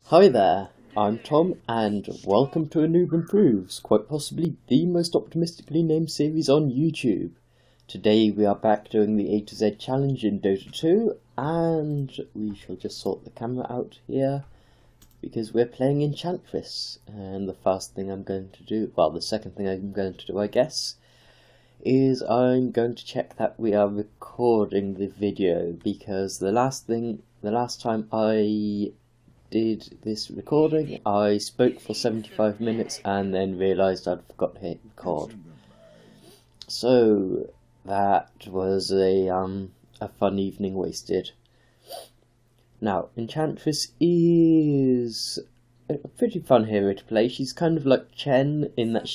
Hi there, I'm Tom and welcome to A Newb Improves, quite possibly the most optimistically named series on YouTube. Today we are back doing the A to Z challenge in Dota 2 and we shall just sort the camera out here because we're playing Enchantress, and the first thing I'm going to do, well the second thing I'm going to do I guess, is I'm going to check that we are recording the video, because the last time I did this recording I spoke for 75 minutes and then realised I'd forgot to hit record. So that was a fun evening wasted. Now, Enchantress is a pretty fun hero to play. She's kind of like Chen in that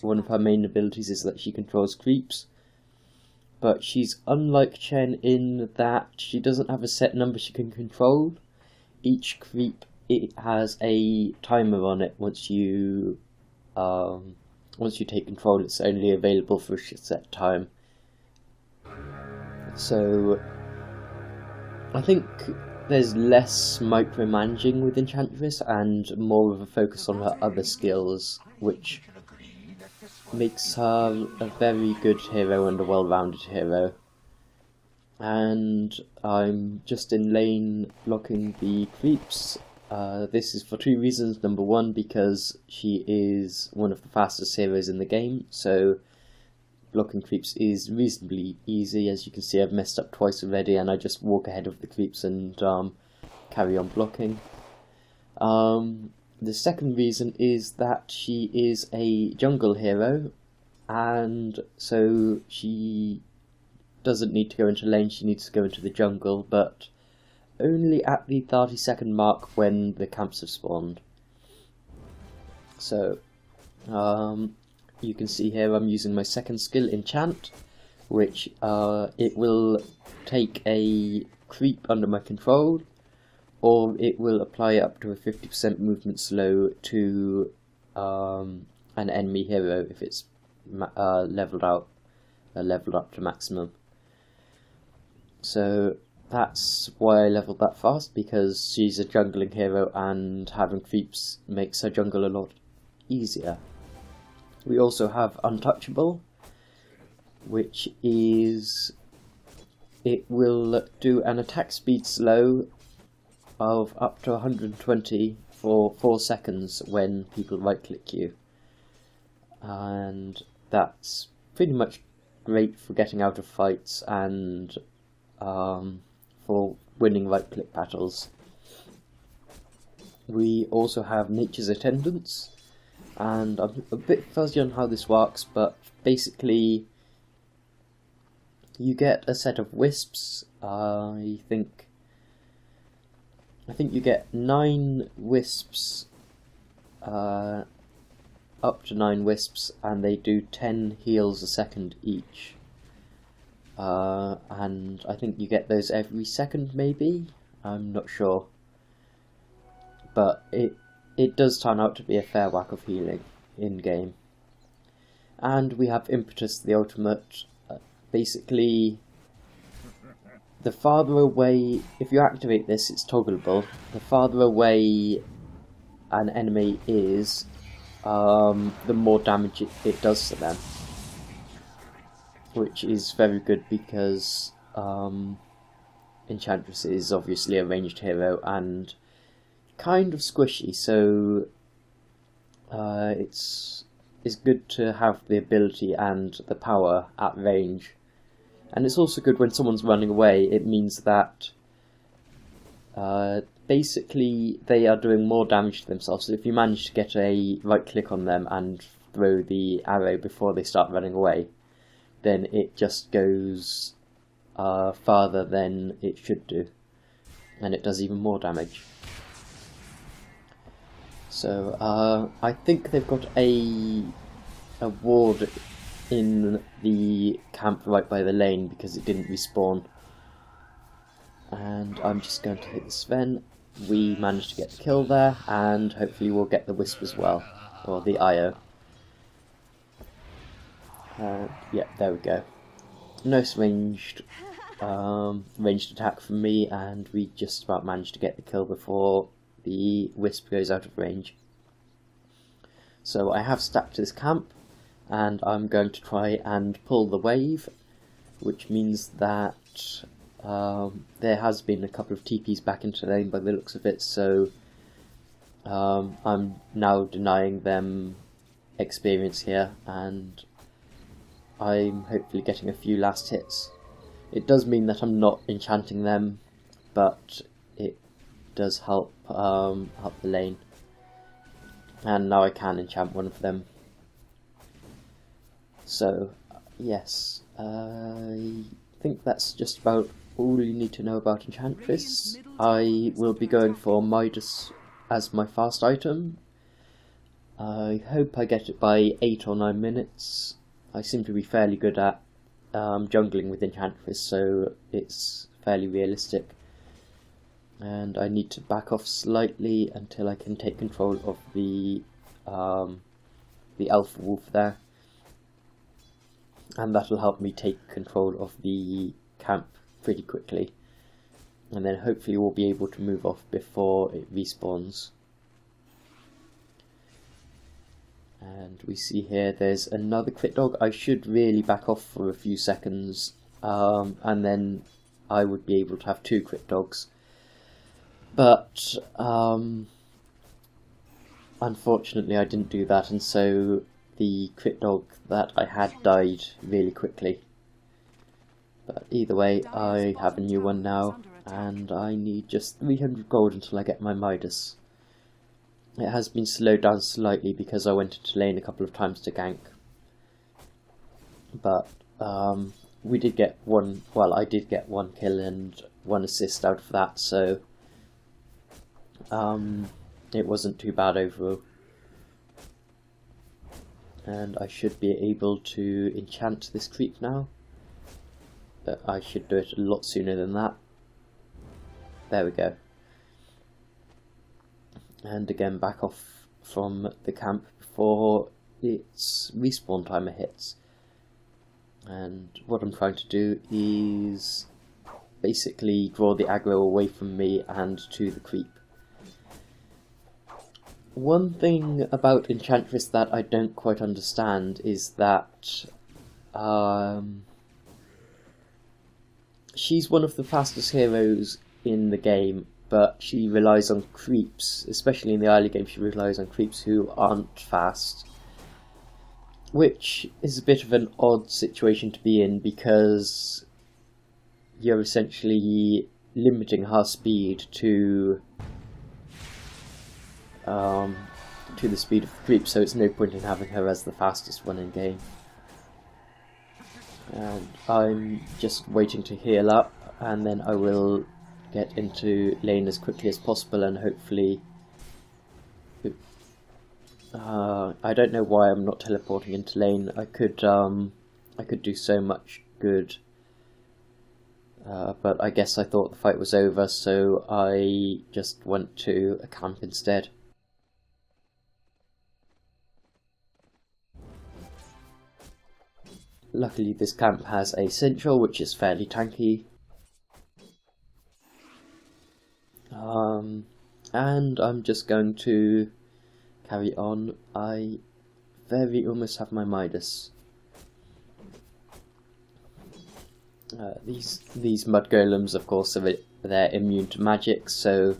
one of her main abilities is that she controls creeps. But she's unlike Chen in that she doesn't have a set number she can control. Each creep, it has a timer on it. Once you take control, it's only available for a set time. So I think there's less micromanaging with Enchantress and more of a focus on her other skills, which makes her a very good hero and a well-rounded hero. And I'm just in lane blocking the creeps. This is for two reasons. Number one, because she is one of the fastest heroes in the game, so blocking creeps is reasonably easy. As you can see, I've messed up twice already and I just walk ahead of the creeps and carry on blocking. The second reason is that she is a jungle hero, and so she doesn't need to go into lane, she needs to go into the jungle, but only at the 30-second mark when the camps have spawned. So, you can see here I'm using my second skill, Enchant, which it will take a creep under my control, or it will apply up to a 50% movement slow to an enemy hero if it's leveled up to maximum. So that's why I leveled that fast, because she's a jungling hero and having creeps makes her jungle a lot easier. We also have Untouchable, which is, it will do an attack speed slow of up to 120 for 4 seconds when people right click you, and that's pretty much great for getting out of fights and for winning right click battles. We also have Nature's Attendance, and I'm a bit fuzzy on how this works, but basically you get a set of wisps. I think you get 9 wisps, up to 9 wisps, and they do 10 heals a second each. And I think you get those every second, maybe? I'm not sure. But it does turn out to be a fair whack of healing in-game. And we have Impetus, the ultimate. Basically, the farther away, if you activate this, it's toggleable. The farther away an enemy is, the more damage it does to them, which is very good because Enchantress is obviously a ranged hero and kind of squishy, so it's good to have the ability and the power at range. And it's also good when someone's running away. It means that basically they are doing more damage to themselves. So if you manage to get a right click on them and throw the arrow before they start running away, then it just goes farther than it should do, and it does even more damage. So I think they've got a ward in the camp right by the lane because it didn't respawn. And I'm just going to hit the Sven. We managed to get the kill there, and hopefully we'll get the Wisp as well, or the IO. Yeah, there we go. Nice ranged attack from me, and we just about managed to get the kill before the wisp goes out of range. So I have stacked this camp, and I'm going to try and pull the wave, which means that there has been a couple of TPs back into lane by the looks of it, so I'm now denying them experience here, and I'm hopefully getting a few last hits. It does mean that I'm not enchanting them, but it does help help the lane. And now I can enchant one of them. So, yes, I think that's just about all you need to know about Enchantress. I will be going for Midas as my fast item. I hope I get it by 8 or 9 minutes. I seem to be fairly good at jungling with Enchantress, so it's fairly realistic. And I need to back off slightly until I can take control of the Alpha Wolf there. And that will help me take control of the camp pretty quickly. And then hopefully we'll be able to move off before it respawns. And we see here there's another crit dog. I should really back off for a few seconds, and then I would be able to have 2 crit dogs. But unfortunately I didn't do that, and so the crit dog that I had died really quickly. But either way, I have a new one now, and I need just 300 gold until I get my Midas. It has been slowed down slightly because I went into lane a couple of times to gank. But we did get one, well, I did get 1 kill and 1 assist out of that, so it wasn't too bad overall. And I should be able to enchant this creep now. But I should do it a lot sooner than that. There we go. And again, back off from the camp before its respawn timer hits. And what I'm trying to do is basically draw the aggro away from me and to the creep. One thing about Enchantress that I don't quite understand is that she's one of the fastest heroes in the game, but she relies on creeps, especially in the early game. She relies on creeps who aren't fast, which is a bit of an odd situation to be in, because you're essentially limiting her speed to the speed of the creep, so it's no point in having her as the fastest one in game. And I'm just waiting to heal up, and then I will get into lane as quickly as possible, and hopefully I don't know why I'm not teleporting into lane. I could do so much good, but I guess I thought the fight was over, so I just went to a camp instead. Luckily this camp has a central, which is fairly tanky. And I'm just going to carry on. I very almost have my Midas. These mud golems, of course, they're immune to magic, so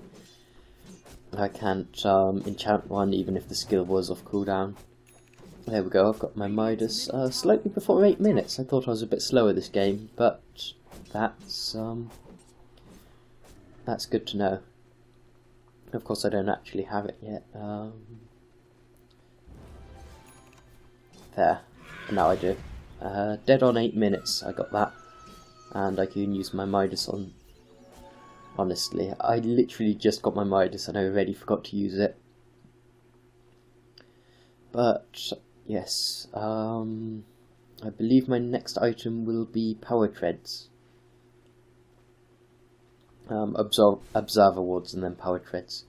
I can't enchant one even if the skill was off cooldown. There we go, I've got my Midas slightly before 8 minutes. I thought I was a bit slower this game, but that's good to know. Of course I don't actually have it yet. There, now I do. Dead on 8 minutes, I got that. And I can use my Midas on... Honestly, I literally just got my Midas and I already forgot to use it. But, yes, I believe my next item will be Power Treads. Observer Wards and then Power Treads.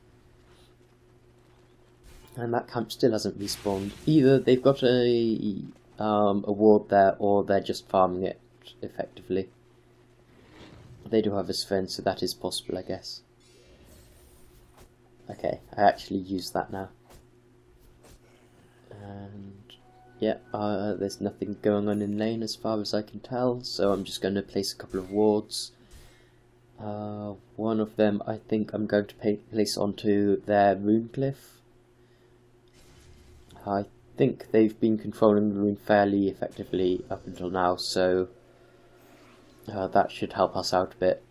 And that camp still hasn't respawned. Either they've got a ward there, or they're just farming it effectively. They do have a Sven, so that is possible, I guess. Okay, I actually use that now. And yeah, there's nothing going on in lane as far as I can tell, so I'm just going to place a couple of wards. One of them I think I'm going to place onto their rune cliff. I think they've been controlling the rune fairly effectively up until now, so that should help us out a bit.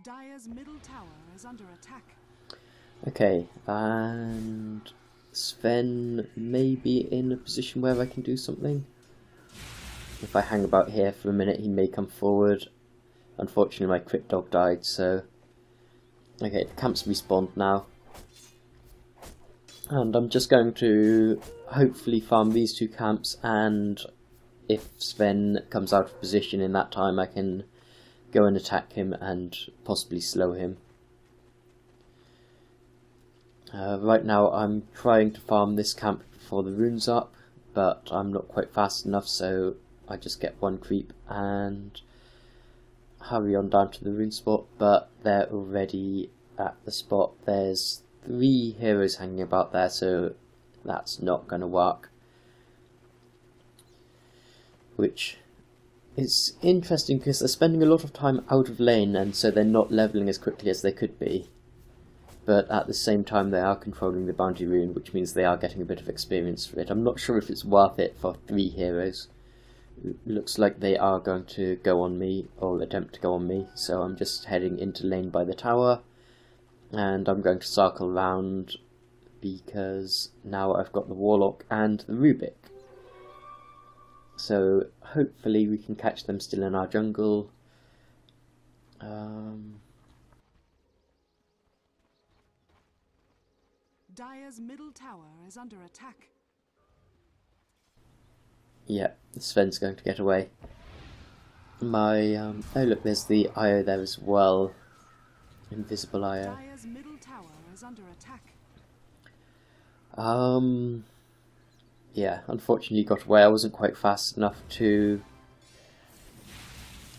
Dire's middle tower is under attack. Okay, and Sven may be in a position where I can do something. If I hang about here for a minute, he may come forward. Unfortunately, my crit dog died, so... Okay, the camp's respawned now. And I'm just going to hopefully farm these two camps, and if Sven comes out of position in that time, I can go and attack him and possibly slow him. Right now I'm trying to farm this camp before the rune's up, but I'm not quite fast enough, so I just get one creep and hurry on down to the rune spot, but they're already at the spot. There's 3 heroes hanging about there, so that's not going to work. Which is interesting because they're spending a lot of time out of lane, and so they're not leveling as quickly as they could be. But at the same time they are controlling the bounty rune, which means they are getting a bit of experience for it. I'm not sure if it's worth it for 3 heroes. It looks like they are going to go on me, or attempt to go on me, so I'm just heading into lane by the tower. And I'm going to circle around because now I've got the Warlock and the Rubik. So hopefully we can catch them still in our jungle. Dire's middle tower is under attack. Yeah, Sven's going to get away. Oh look, there's the IO there as well. Invisible IO. Dire's middle tower is under attack. Yeah, unfortunately got away. I wasn't quite fast enough to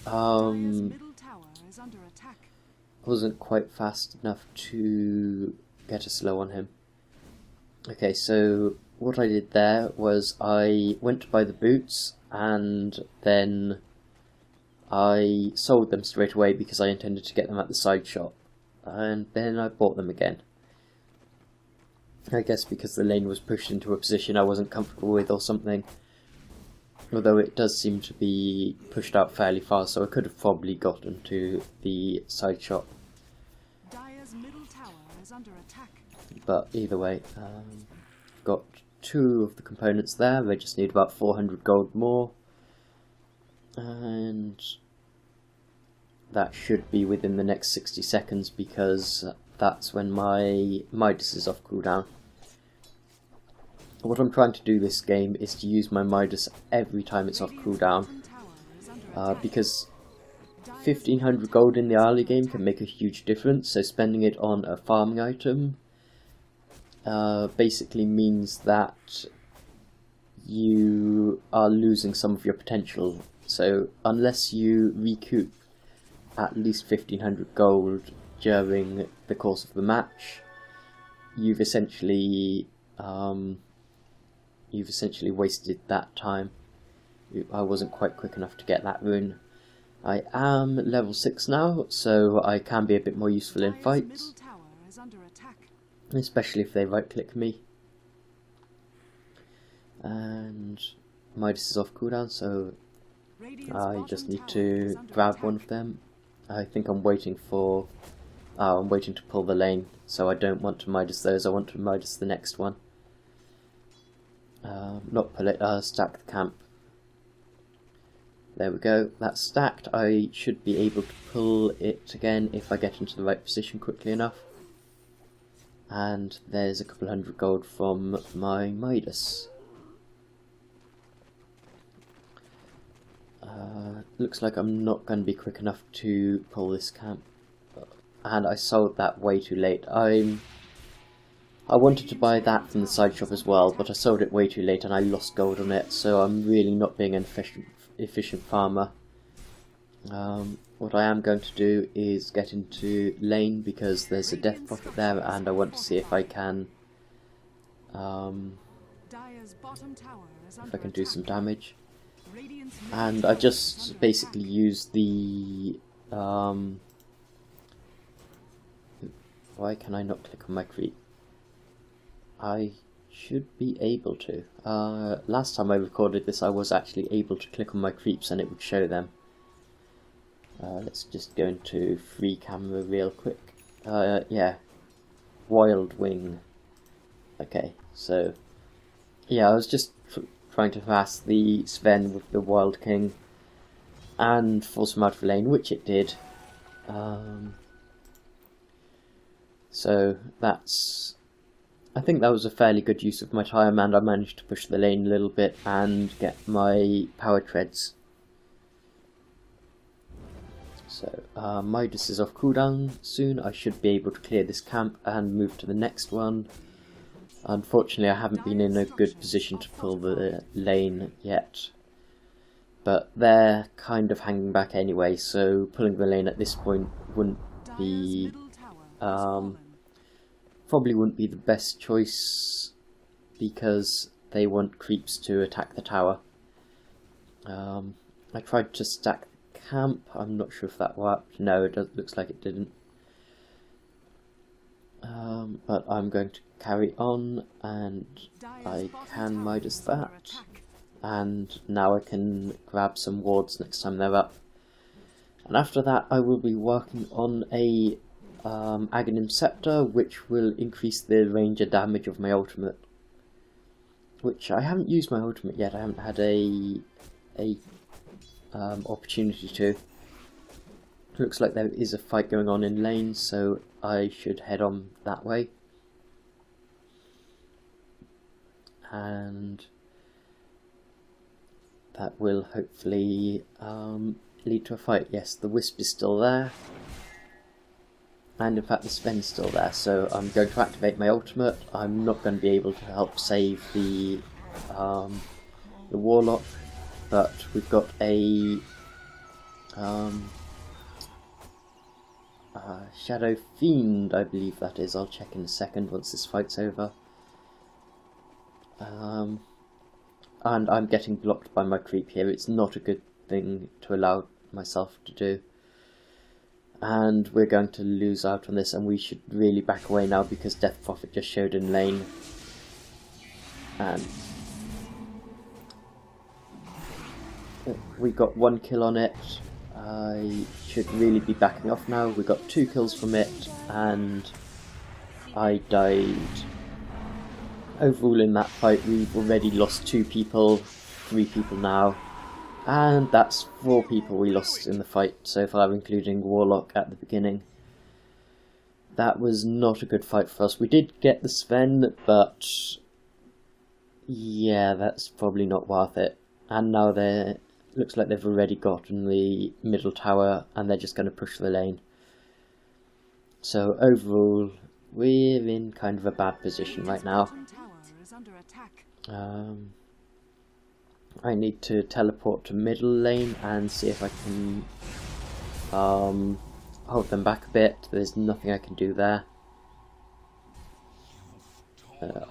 Dire's middle tower is under attack. I wasn't quite fast enough to get a slow on him. Okay, so what I did there was I went to buy the boots and then I sold them straight away because I intended to get them at the side shop, and then I bought them again. I guess because the lane was pushed into a position I wasn't comfortable with or something. Although it does seem to be pushed out fairly far, so I could have probably gotten to the side shop. Dire's middle tower is under attack. But either way, got 2 of the components there. I just need about 400 gold more. And that should be within the next 60 seconds because that's when my Midas is off cooldown. What I'm trying to do this game is to use my Midas every time it's off cooldown, because 1500 gold in the early game can make a huge difference, so spending it on a farming item basically means that you are losing some of your potential. So unless you recoup at least 1500 gold during the course of the match, you've essentially wasted that time. I wasn't quite quick enough to get that rune. I am level 6 now, so I can be a bit more useful in fights, especially if they right click me. And Midas is off cooldown, so I just need to grab one of them. I think I'm waiting for... I'm waiting to pull the lane, so I don't want to Midas those, I want to Midas the next one. Not pull it, stack the camp. There we go, that's stacked. I should be able to pull it again if I get into the right position quickly enough. And there's a couple hundred gold from my Midas. Looks like I'm not going to be quick enough to pull this camp, and I sold that way too late. I wanted to buy that from the side shop as well, but I sold it way too late and I lost gold on it, so I'm really not being an efficient farmer. what I am going to do is get into lane because there's a death prophet there and I want to see if I can do some damage. And I just basically use the why can I not click on my creep? I should be able to. Last time I recorded this I was actually able to click on my creeps and it would show them. Let's just go into free camera real quick. Yeah, Wild Wing. Okay, so yeah, I was just trying to harass the Sven with the Wild King and force him out of lane, which it did. So I think that was a fairly good use of my time, and I managed to push the lane a little bit and get my power treads. So Midas is off cooldown soon. I should be able to clear this camp and move to the next one. Unfortunately, I haven't been in a good position to pull the lane yet, but they're kind of hanging back anyway, so pulling the lane at this point wouldn't be probably wouldn't be the best choice because they want creeps to attack the tower. I tried to stack the camp. I'm not sure if that worked. No, it looks like it didn't. But I'm going to carry on, and I can Midas that, and now I can grab some wards next time they're up. And after that I will be working on a Aghanim Scepter, which will increase the ranger damage of my ultimate, which I haven't used my ultimate yet. I haven't had a opportunity to. Looks like there is a fight going on in lane, so I should head on that way. And that will hopefully lead to a fight. Yes, the Wisp is still there. And in fact the Sven's still there, so I'm going to activate my ultimate. I'm not going to be able to help save the Warlock, but we've got a Shadow Fiend, I believe that is. I'll check in a second once this fight's over. And I'm getting blocked by my creep here. It's not a good thing to allow myself to do. And we're going to lose out on this, and we should really back away now because Death Prophet just showed in lane. And we got 1 kill on it. I should really be backing off now. We got 2 kills from it, and I died. Overall in that fight we've already lost 2 people, 3 people now. And that's 4 people we lost in the fight so far, including Warlock at the beginning. That was not a good fight for us. We did get the Sven, but yeah, that's probably not worth it. And now looks like they've already gotten the middle tower and they're just going to push the lane. So overall, we're in kind of a bad position right now. I need to teleport to middle lane and see if I can hold them back a bit. There's nothing I can do there.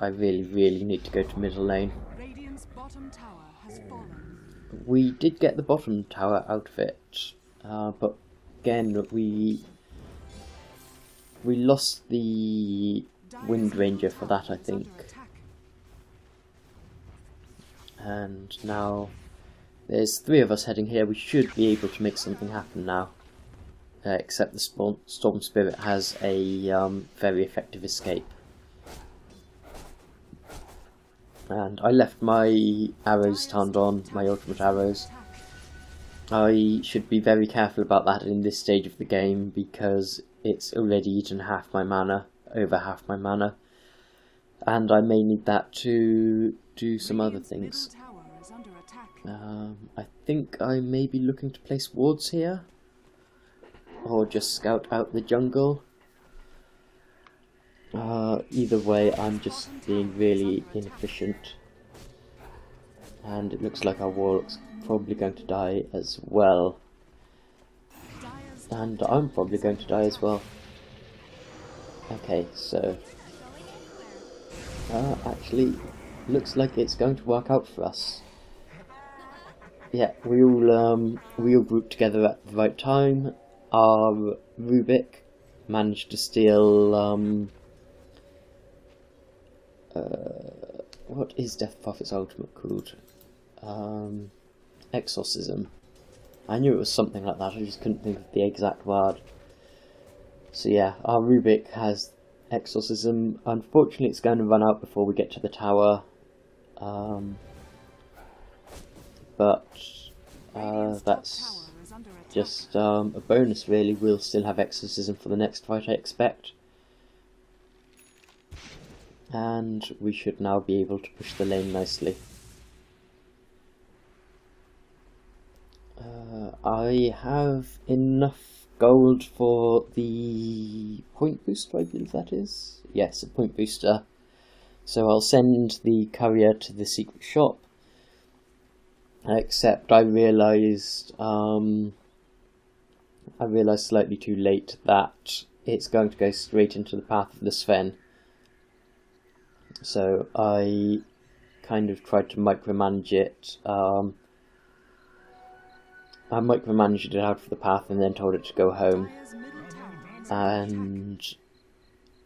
I really need to go to middle lane. We did get the bottom tower out of it, but again we lost the Wind Ranger for that, I think. And now there's 3 of us heading here. We should be able to make something happen now, except the Storm Spirit has a very effective escape. And I left my arrows turned on, my ultimate arrows. I should be very careful about that in this stage of the game because it's already eaten half my mana, over half my mana, and I may need that to do some other things. I think I may be looking to place wards here, or just scout out the jungle. Either way, I'm just being really inefficient, and it looks like our Warlock's probably going to die as well. And I'm probably going to die as well. Okay, so actually looks like it's going to work out for us. Yeah, we all grouped together at the right time. Our Rubik managed to steal what is Death Prophet's ultimate called? Exorcism. I knew it was something like that, I just couldn't think of the exact word. So yeah, our Rubik has Exorcism. Unfortunately it's going to run out before we get to the tower. But that's just a bonus really. We'll still have Exorcism for the next fight I expect. And we should now be able to push the lane nicely. I have enough gold for the point booster, I believe that is. Yes, a point booster. So I'll send the courier to the secret shop. Except I realised slightly too late that it's going to go straight into the path of the Sven. So I kind of tried to micromanage it. I micromanaged it out of the path and then told it to go home. And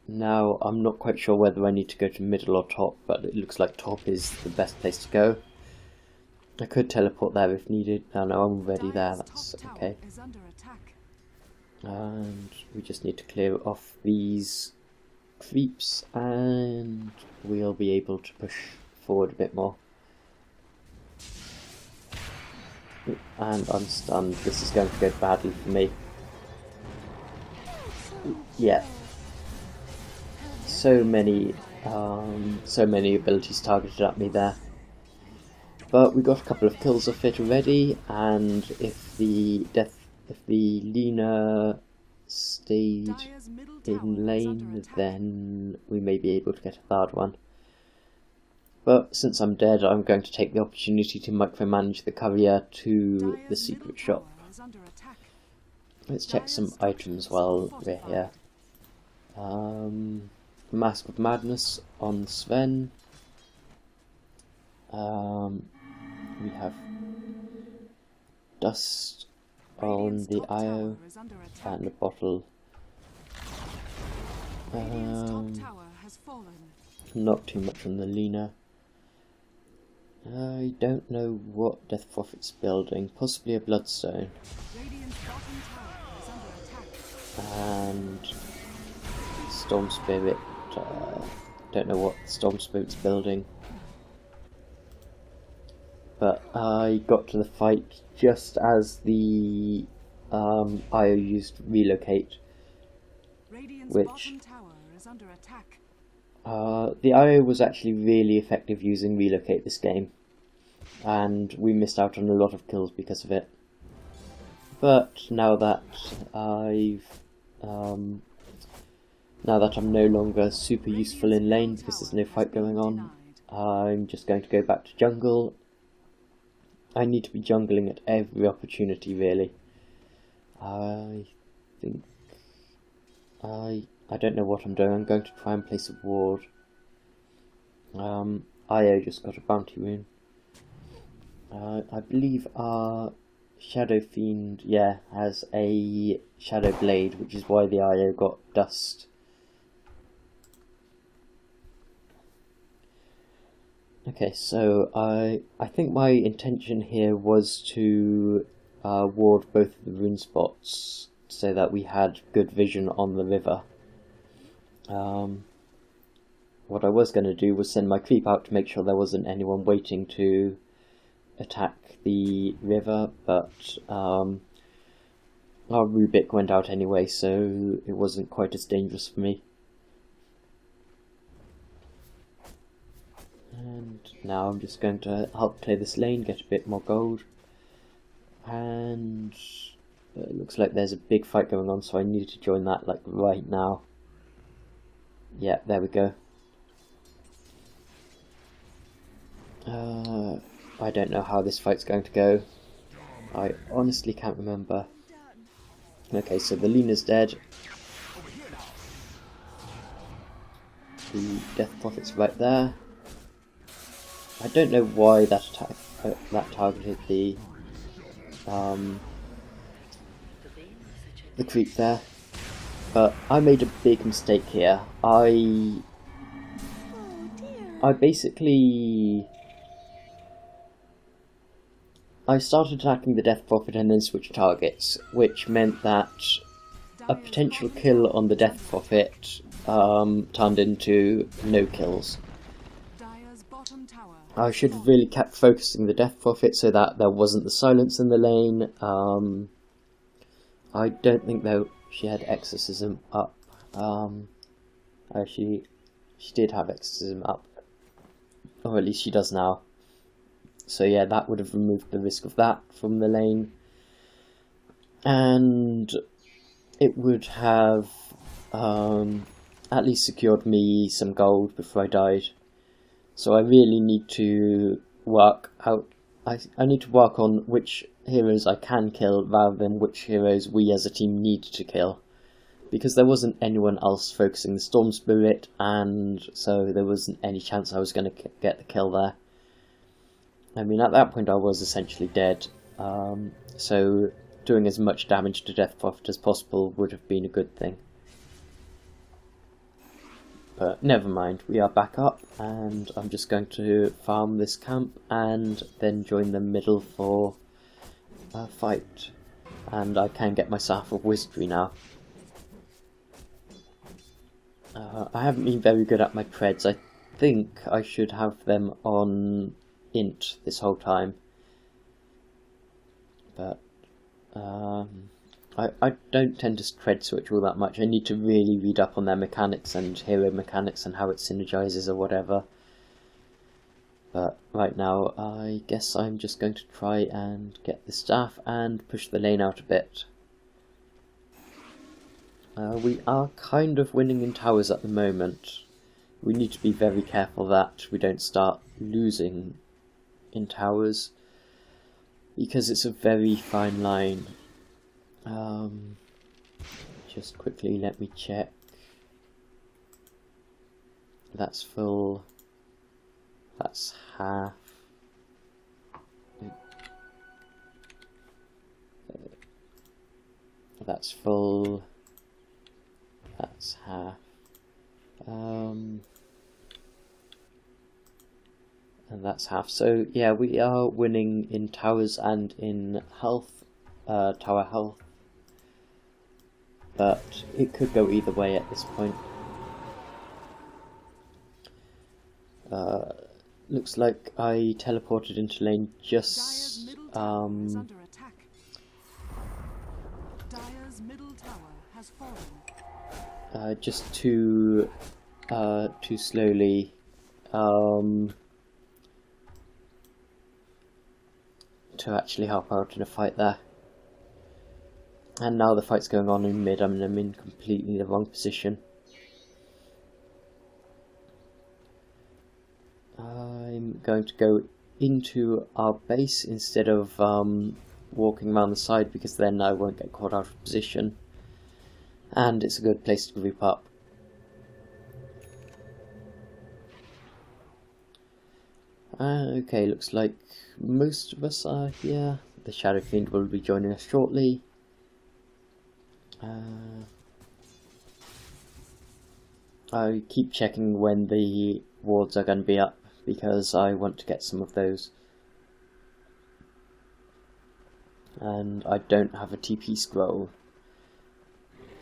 now I'm not quite sure whether I need to go to middle or top, but it looks like top is the best place to go. I could teleport there if needed. No, I'm already there, that's okay. And we just need to clear off these creeps and we'll be able to push forward a bit more. And I'm stunned. This is going to go badly for me. Yeah. So many abilities targeted at me there. But we got a couple of kills off it already, and if the Lina stayed in lane, then we may be able to get a third one. But since I'm dead, I'm going to take the opportunity to micromanage the courier to the secret shop. Let's check some items while we're here. Mask of Madness on Sven. We have dust on the IO and a bottle. Not too much on the Lina. I don't know what Death Prophet's building, possibly a Bloodstone. And Storm Spirit, don't know what Storm Spirit's building. But I got to the fight just as the IO used Relocate, which the IO was actually really effective using Relocate this game, and we missed out on a lot of kills because of it. But now that I'm no longer super useful in lane because there's no fight going on, I'm just going to go back to jungle. I need to be jungling at every opportunity, really. I think I don't know what I'm doing. I'm going to try and place a ward. IO just got a bounty rune. I believe our Shadow Fiend, has a Shadow Blade, which is why the IO got dust. Okay, so I think my intention here was to ward both of the rune spots so that we had good vision on the river. What I was going to do was send my creep out to make sure there wasn't anyone waiting to attack the river, but our Rubik went out anyway, so it wasn't quite as dangerous for me. And now I'm just going to help clear this lane, get a bit more gold. And it looks like there's a big fight going on, so I need to join that like right now. Yeah, there we go. I don't know how this fight's going to go. I honestly can't remember. Okay, so the Luna's dead. The Death Prophet's right there. I don't know why that attack that targeted the creep there, but I made a big mistake here. I basically started attacking the Death Prophet and then switched targets, which meant that a potential kill on the Death Prophet turned into no kills. I should have really kept focusing the Death Prophet so that there wasn't the silence in the lane. I don't think though she had Exorcism up. She did have Exorcism up, or at least she does now. So yeah, that would have removed the risk of that from the lane, and it would have at least secured me some gold before I died. So I really need to work out. I need to work on which heroes I can kill rather than which heroes we as a team need to kill, because there wasn't anyone else focusing the Storm Spirit, and so there wasn't any chance I was going to get the kill there. I mean, at that point I was essentially dead, so doing as much damage to Death Prophet as possible would have been a good thing. But never mind, we are back up, and I'm just going to farm this camp and then join the middle for a fight. And I can get my Staff of Wizardry now. I haven't been very good at my creds. I think I should have them on int this whole time. But I don't tend to cred switch all that much. I need to really read up on their mechanics and hero mechanics and how it synergizes or whatever. But right now I guess I'm just going to try and get the staff and push the lane out a bit. We are kind of winning in towers at the moment. We need to be very careful that we don't start losing in towers, because it's a very fine line. Just quickly let me check. That's full. That's half. That's full. That's half. And that's half. So yeah, we are winning in towers and in health, tower health. But it could go either way at this point. Looks like I teleported into lane just just too slowly to actually help out in a fight there. And now the fight's going on in mid, I'm in completely the wrong position. I'm going to go into our base instead of walking around the side, because then I won't get caught out of position. And it's a good place to group up. Okay, looks like most of us are here. The Shadow Fiend will be joining us shortly. I keep checking when the wards are going to be up, because I want to get some of those. And I don't have a TP scroll,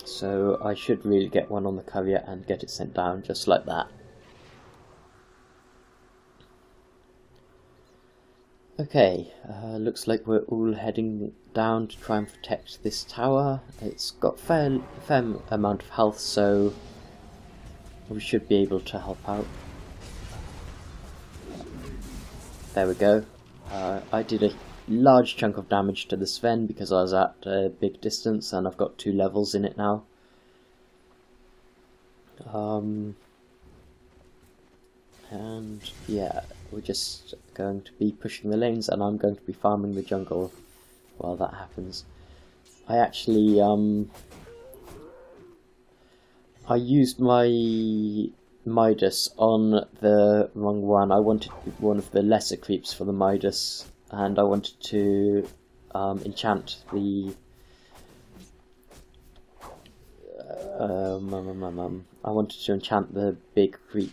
so I should really get one on the courier and get it sent down just like that. Okay, looks like we're all heading down to try and protect this tower. It's got a fair amount of health, so we should be able to help out. There we go. I did a large chunk of damage to the Sven because I was at a big distance, and I've got 2 levels in it now. And yeah, we're just going to be pushing the lanes, and I'm going to be farming the jungle while that happens. I actually I used my Midas on the wrong one. I wanted one of the lesser creeps for the Midas, and I wanted to enchant the I wanted to enchant the big creep.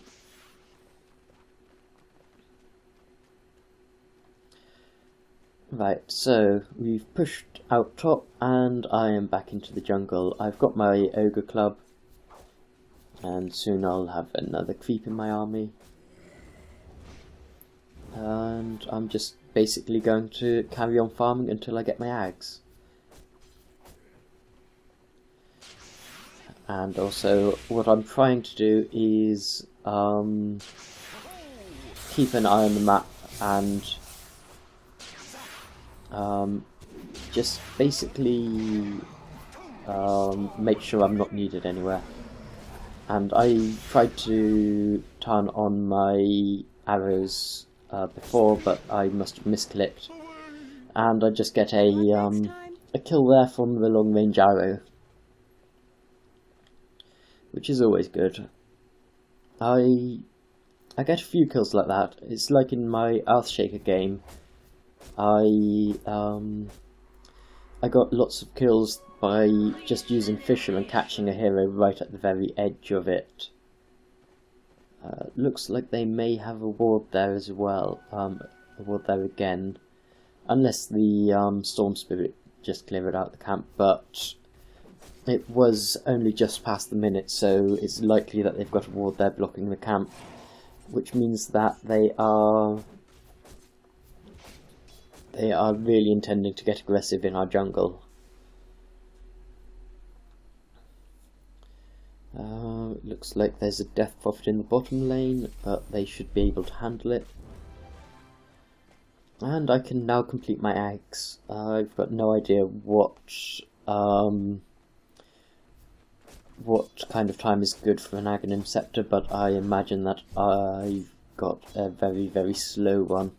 Right, so we've pushed out top and I am back into the jungle. I've got my ogre club and soon I'll have another creep in my army. And I'm just basically going to carry on farming until I get my ags. And also what I'm trying to do is keep an eye on the map and just basically make sure I'm not needed anywhere. And I tried to turn on my arrows before, but I must have misclicked, and I just get a kill there from the long range arrow, which is always good. I get a few kills like that. It's like in my Earthshaker game. I got lots of kills by just using Fisher and catching a hero right at the very edge of it. Looks like they may have a ward there as well, a ward there again, unless the Storm Spirit just cleared out the camp, but it was only just past the minute, so it's likely that they've got a ward there blocking the camp, which means that they are really intending to get aggressive in our jungle. Looks like there's a Death Prophet in the bottom lane, but they should be able to handle it. And I can now complete my ags. I've got no idea what kind of time is good for an Aghanim Scepter, but I imagine that I've got a very, very slow one.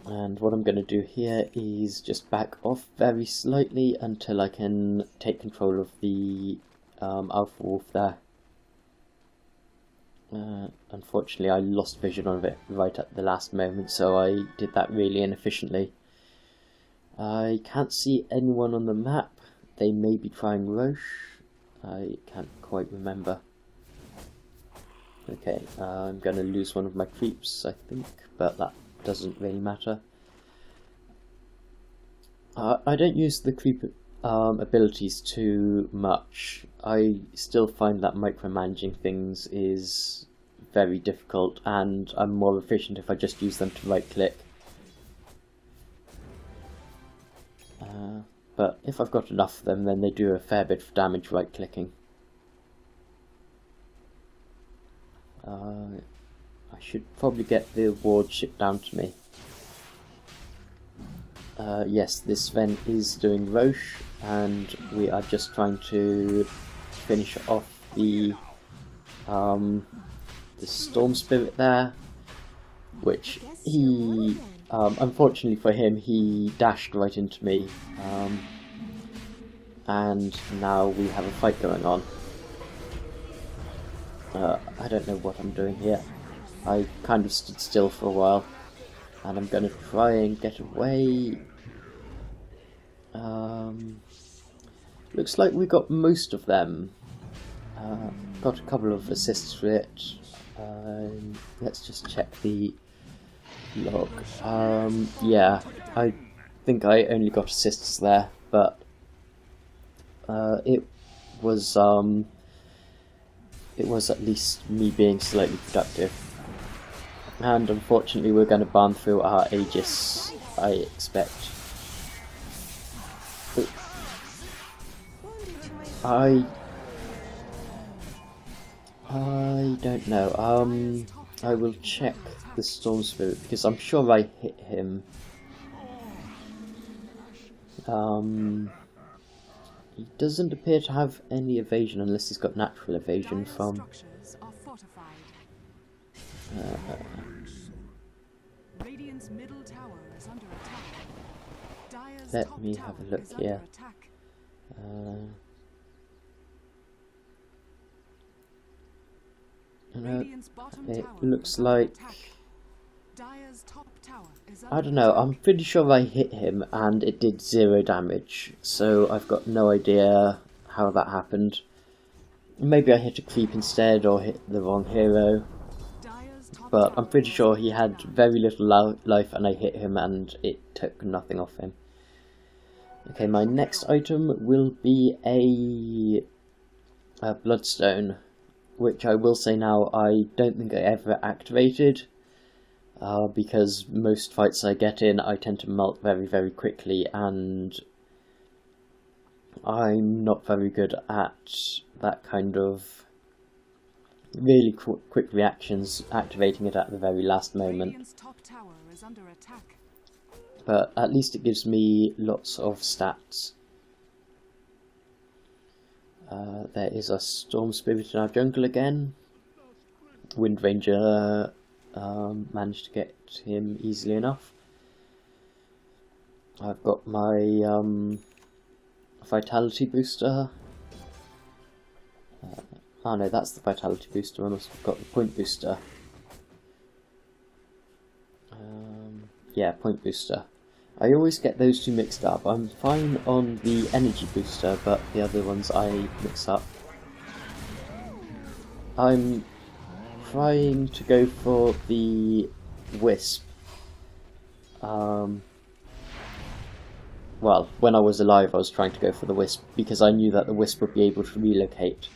And what I'm going to do here is just back off very slightly until I can take control of the Alpha Wolf there. Unfortunately I lost vision of it right at the last moment, so I did that really inefficiently. I can't see anyone on the map. They may be trying Roche. I can't quite remember. Okay, I'm going to lose one of my creeps, I think, but that doesn't really matter. I don't use the creep abilities too much. I still find that micromanaging things is very difficult, and I'm more efficient if I just use them to right click. But if I've got enough of them, then they do a fair bit of damage right clicking. I should probably get the ward shipped down to me. Yes, this Sven is doing Roche, and we are just trying to finish off the Storm Spirit there, which he, unfortunately for him, he dashed right into me, and now we have a fight going on. I don't know what I'm doing here. I kind of stood still for a while, and I'm going to try and get away. Looks like we got most of them. Got a couple of assists for it. Let's just check the log. Yeah, I think I only got assists there, but it was at least me being slightly productive. And unfortunately we're going to burn through our Aegis, I expect. I don't know. I will check the Storm Spirit because I'm sure I hit him. He doesn't appear to have any evasion unless he's got natural evasion from. let me have a look here. No, it looks like... I don't know, I'm pretty sure I hit him and it did 0 damage, so I've got no idea how that happened. Maybe I hit a creep instead or hit the wrong hero, but I'm pretty sure he had very little life and I hit him and it took nothing off him. Okay, my next item will be a bloodstone, which I will say now I don't think I ever activated, because most fights I get in I tend to melt very, very quickly, and I'm not very good at that kind of really quick reactions, activating it at the very last moment. But at least it gives me lots of stats. There is a Storm Spirit in our jungle again. Wind Ranger managed to get him easily enough. I've got my Vitality booster. Oh no, that's the Vitality booster. I must have got the Point booster. Yeah, Point booster. I always get those two mixed up. I'm fine on the Energy booster, but the other ones I mix up. I'm trying to go for the Wisp. Well, when I was alive I was trying to go for the Wisp because I knew that the Wisp would be able to relocate.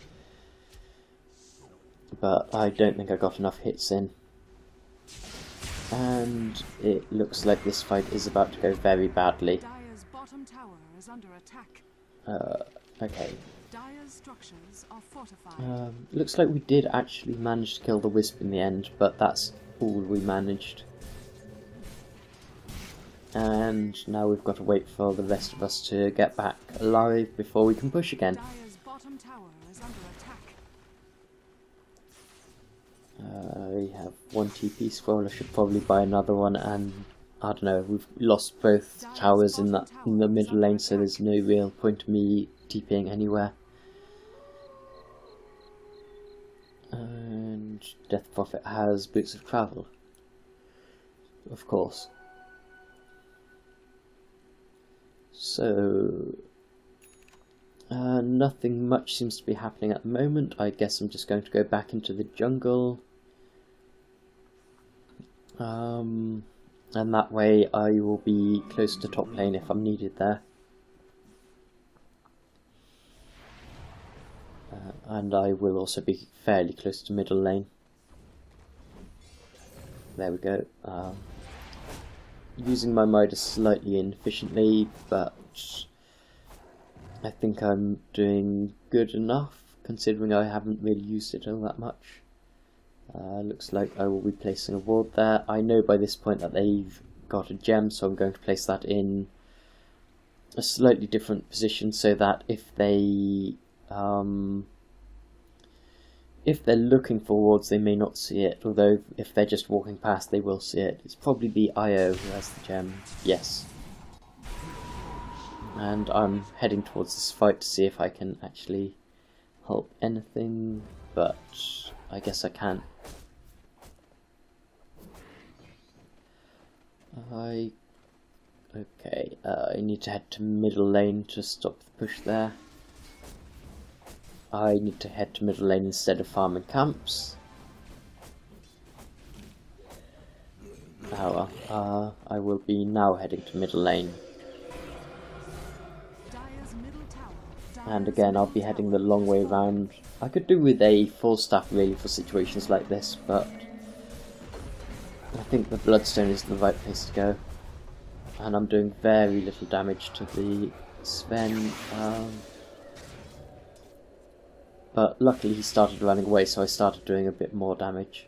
But I don't think I got enough hits in. And it looks like this fight is about to go very badly. Okay. Looks like we did actually manage to kill the Wisp in the end, but that's all we managed. And now we've got to wait for the rest of us to get back alive before we can push again. I have 1 TP scroll. I should probably buy another one, and I don't know, we've lost both towers in the middle lane, so there's no real point to me TPing anywhere. And Death Prophet has Boots of Travel, of course. So nothing much seems to be happening at the moment. I guess I'm just going to go back into the jungle. And that way I will be close to top lane if I'm needed there. And I will also be fairly close to middle lane. There we go. Using my Midas slightly inefficiently, but I think I'm doing good enough considering I haven't really used it all that much. Looks like I will be placing a ward there. I know by this point that they've got a gem, so I'm going to place that in a slightly different position so that if they're looking for wards they may not see it, although if they're just walking past they will see it. It's probably the IO who has the gem, yes. And I'm heading towards this fight to see if I can actually help anything, but I guess I can't. Okay, I need to head to middle lane to stop the push there. I need to head to middle lane instead of farming camps. Oh well, I will be now heading to middle lane. And again, I'll be heading the long way round. I could do with a full staff really for situations like this, but I think the Bloodstone is the right place to go. And I'm doing very little damage to the Sven. But luckily he started running away, so I started doing a bit more damage.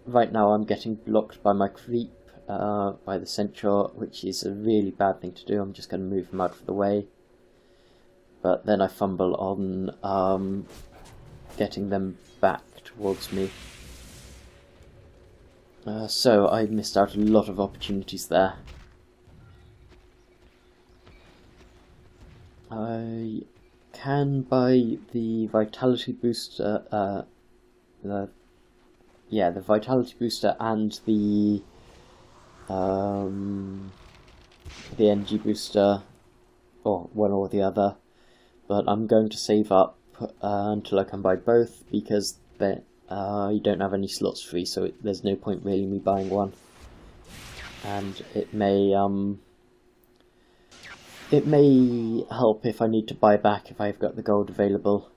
Right now I'm getting blocked by my creep, by the Centaur, which is a really bad thing to do. I'm just going to move him out of the way. But then I fumble on getting them back towards me. So I missed out a lot of opportunities there. I can buy the vitality booster, the vitality booster and the energy booster, or one or the other, but I'm going to save up until I can buy both, because you don't have any slots free, so there's no point really me buying one, and it may help if I need to buy back if I've got the gold available.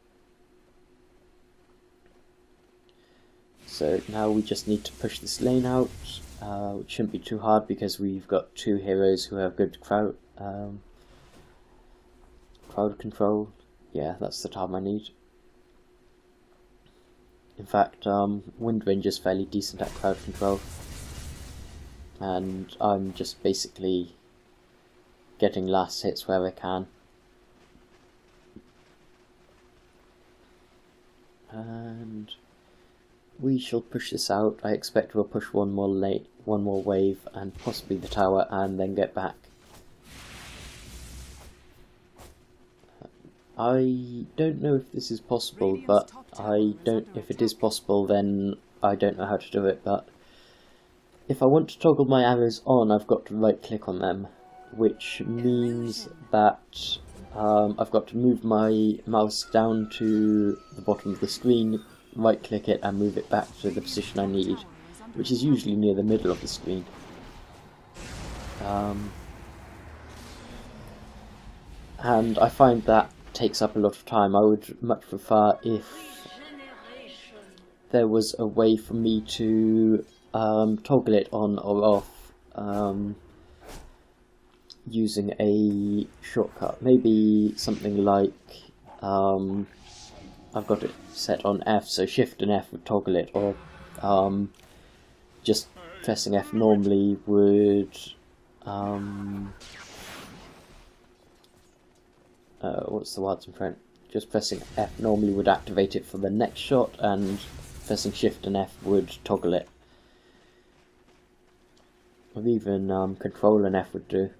So now we just need to push this lane out, which shouldn't be too hard because we've got two heroes who have good crowd control. Yeah, that's the time I need. In fact, Wind Ranger's fairly decent at crowd control, and I'm just basically getting last hits where I can. And we shall push this out. I expect we'll push one more wave, and possibly the tower, and then get back. I don't know if this is possible, but if it is possible, then I don't know how to do it, but if I want to toggle my arrows on, I've got to right click on them, which means that I've got to move my mouse down to the bottom of the screen, right click it and move it back to the position I need, which is usually near the middle of the screen. And I find that takes up a lot of time. I would much prefer if there was a way for me to toggle it on or off using a shortcut. Maybe something like I've got it set on F, so Shift and F would toggle it, or just pressing F normally would what's the words in front? Just pressing F normally would activate it for the next shot, and pressing Shift and F would toggle it. Or even Control and F would do.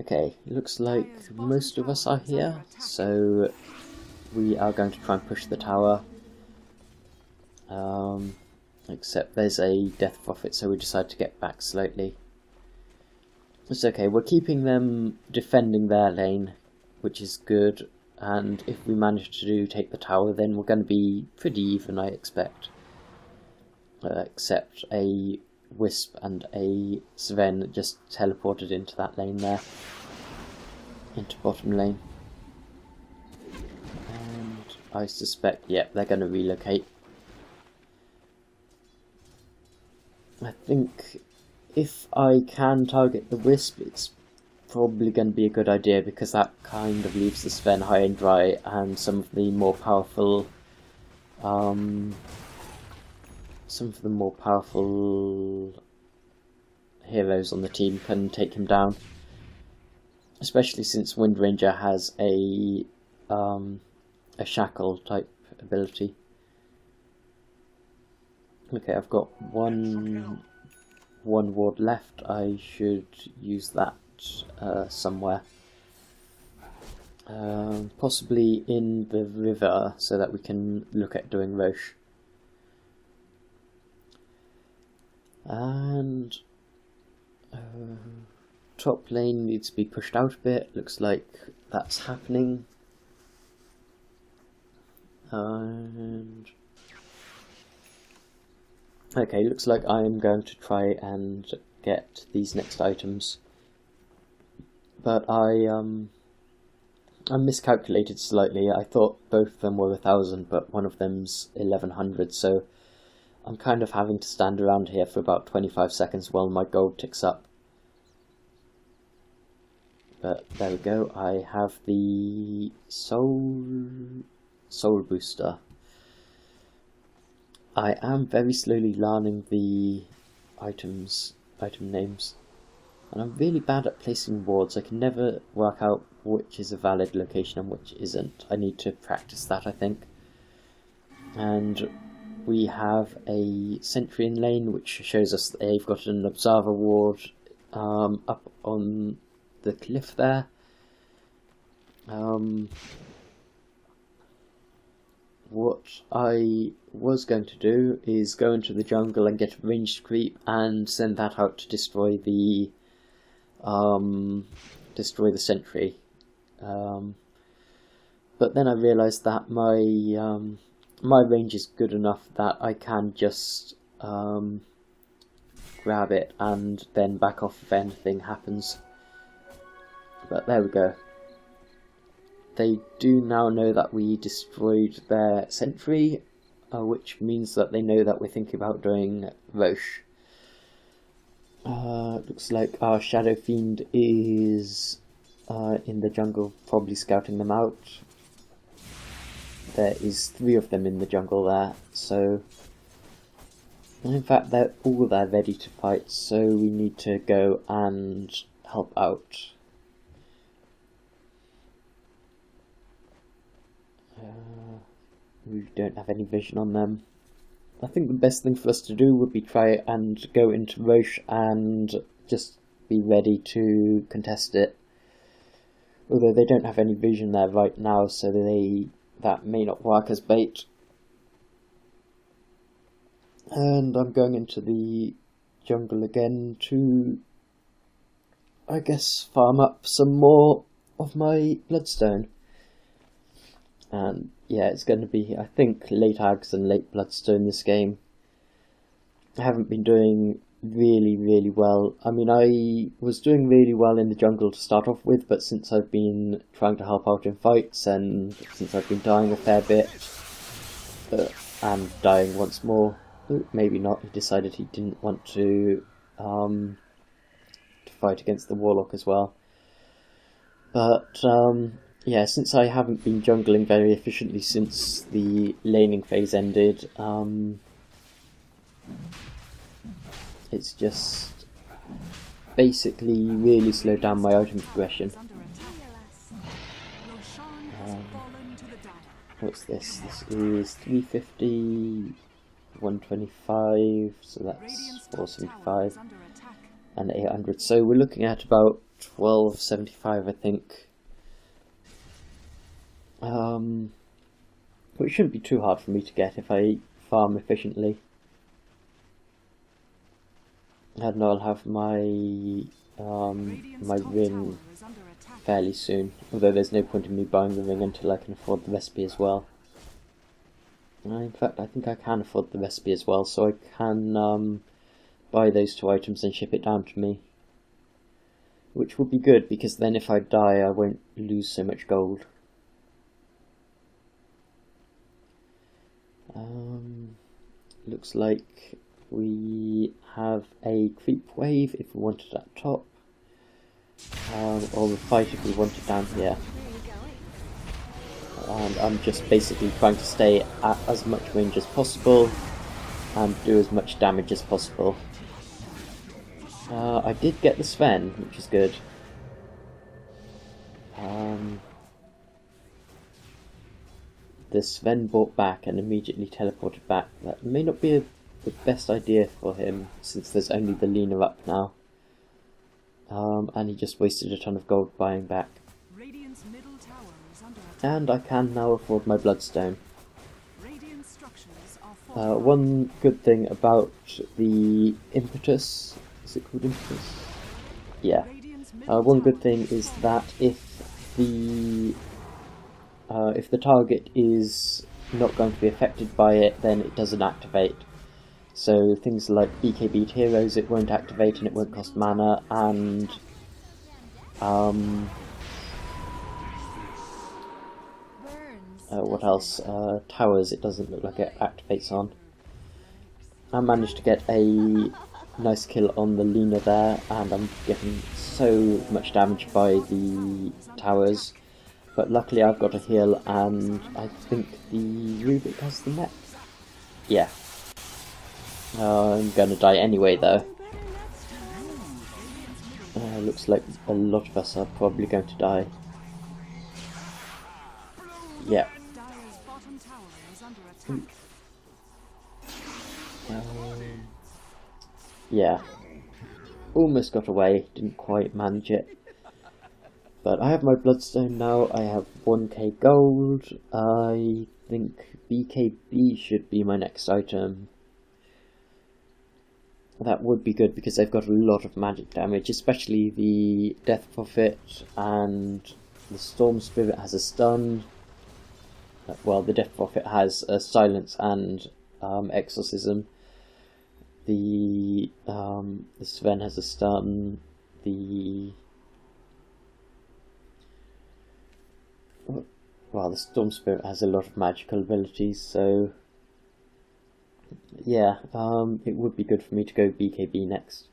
Okay, looks like most of us are here, so we are going to try and push the tower. Except there's a death prophet, so we decide to get back slightly. It's okay, we're keeping them defending their lane, which is good, and if we manage to take the tower, then we're going to be pretty even, I expect. Except a Wisp and a Sven just teleported into that lane there, into bottom lane, and I suspect, yep, they're going to relocate. I think if I can target the Wisp, it's probably going to be a good idea, because that kind of leaves the Sven high and dry, and some of the more powerful heroes on the team can take him down, especially since Wind Ranger has a shackle type ability. Okay, I've got one ward left. I should use that somewhere, possibly in the river, so that we can look at doing Roche. And top lane needs to be pushed out a bit. Looks like that's happening. And okay, looks like I'm going to try and get these next items, but I miscalculated slightly. I thought both of them were 1,000, but one of them's 1,100, so I'm kind of having to stand around here for about 25 seconds while my gold ticks up. But there we go, I have the soul booster. I am very slowly learning the item names, and I'm really bad at placing wards. I can never work out which is a valid location and which isn't. I need to practice that, I think. And we have a sentry in lane, which shows us that they've got an observer ward up on the cliff there. What I was going to do is go into the jungle and get a ranged creep and send that out to destroy the sentry. But then I realised that my my range is good enough that I can just grab it and then back off if anything happens. But there we go. They do now know that we destroyed their sentry, which means that they know that we're thinking about doing Roche. Looks like our Shadow Fiend is in the jungle, probably scouting them out. There is 3 of them in the jungle there, so in fact they're all there ready to fight, so we need to go and help out. We don't have any vision on them. I think the best thing for us to do would be try and go into Roche and just be ready to contest it. Although they don't have any vision there right now, so that may not work as bait. And I'm going into the jungle again to, I guess, farm up some more of my bloodstone. And yeah, it's going to be, I think, late Ags and late bloodstone this game. I haven't been doing really well. I mean, I was doing really well in the jungle to start off with, but since I've been trying to help out in fights and since I've been dying a fair bit and dying once more, maybe not, he decided he didn't want to fight against the Warlock as well. But yeah, since I haven't been jungling very efficiently since the laning phase ended, it's just basically really slowed down my item progression. What's this? This is 350, 125, so that's 475 and 800. So we're looking at about 1275, I think. Which shouldn't be too hard for me to get if I farm efficiently. And I'll have my my ring fairly soon, although there's no point in me buying the ring until I can afford the recipe as well. In fact, I think I can afford the recipe as well, so I can buy those 2 items and ship it down to me. Which will be good, because then if I die I won't lose so much gold. Looks like we have a creep wave if we want it at top, or the fight if we want it down here. And I'm just basically trying to stay at as much range as possible and do as much damage as possible. I did get the Sven, which is good. The Sven brought back and immediately teleported back. That may not be the best idea for him, since there's only the Lena up now. And he just wasted a ton of gold buying back. And I can now afford my bloodstone. One good thing about the impetus, is it called impetus? Yeah. One good thing is that if the target is not going to be affected by it, then it doesn't activate. So things like BKB heroes, it won't activate and it won't cost mana, and what else? Towers, it doesn't look like it activates on. I managed to get a nice kill on the Lena there, and I'm getting so much damage by the towers. But luckily I've got a heal, and I think the Rubik has the net. Yeah. I'm gonna die anyway though. Looks like a lot of us are probably going to die. Yeah. Yeah. almost got away, didn't quite manage it. But I have my bloodstone now, I have 1k gold. I think BKB should be my next item. That would be good because they've got a lot of magic damage, especially the Death Prophet, and the Storm Spirit has a stun. Well, the Death Prophet has a silence and exorcism. The Sven has a stun. The Storm Spirit has a lot of magical abilities, so yeah, it would be good for me to go BKB next.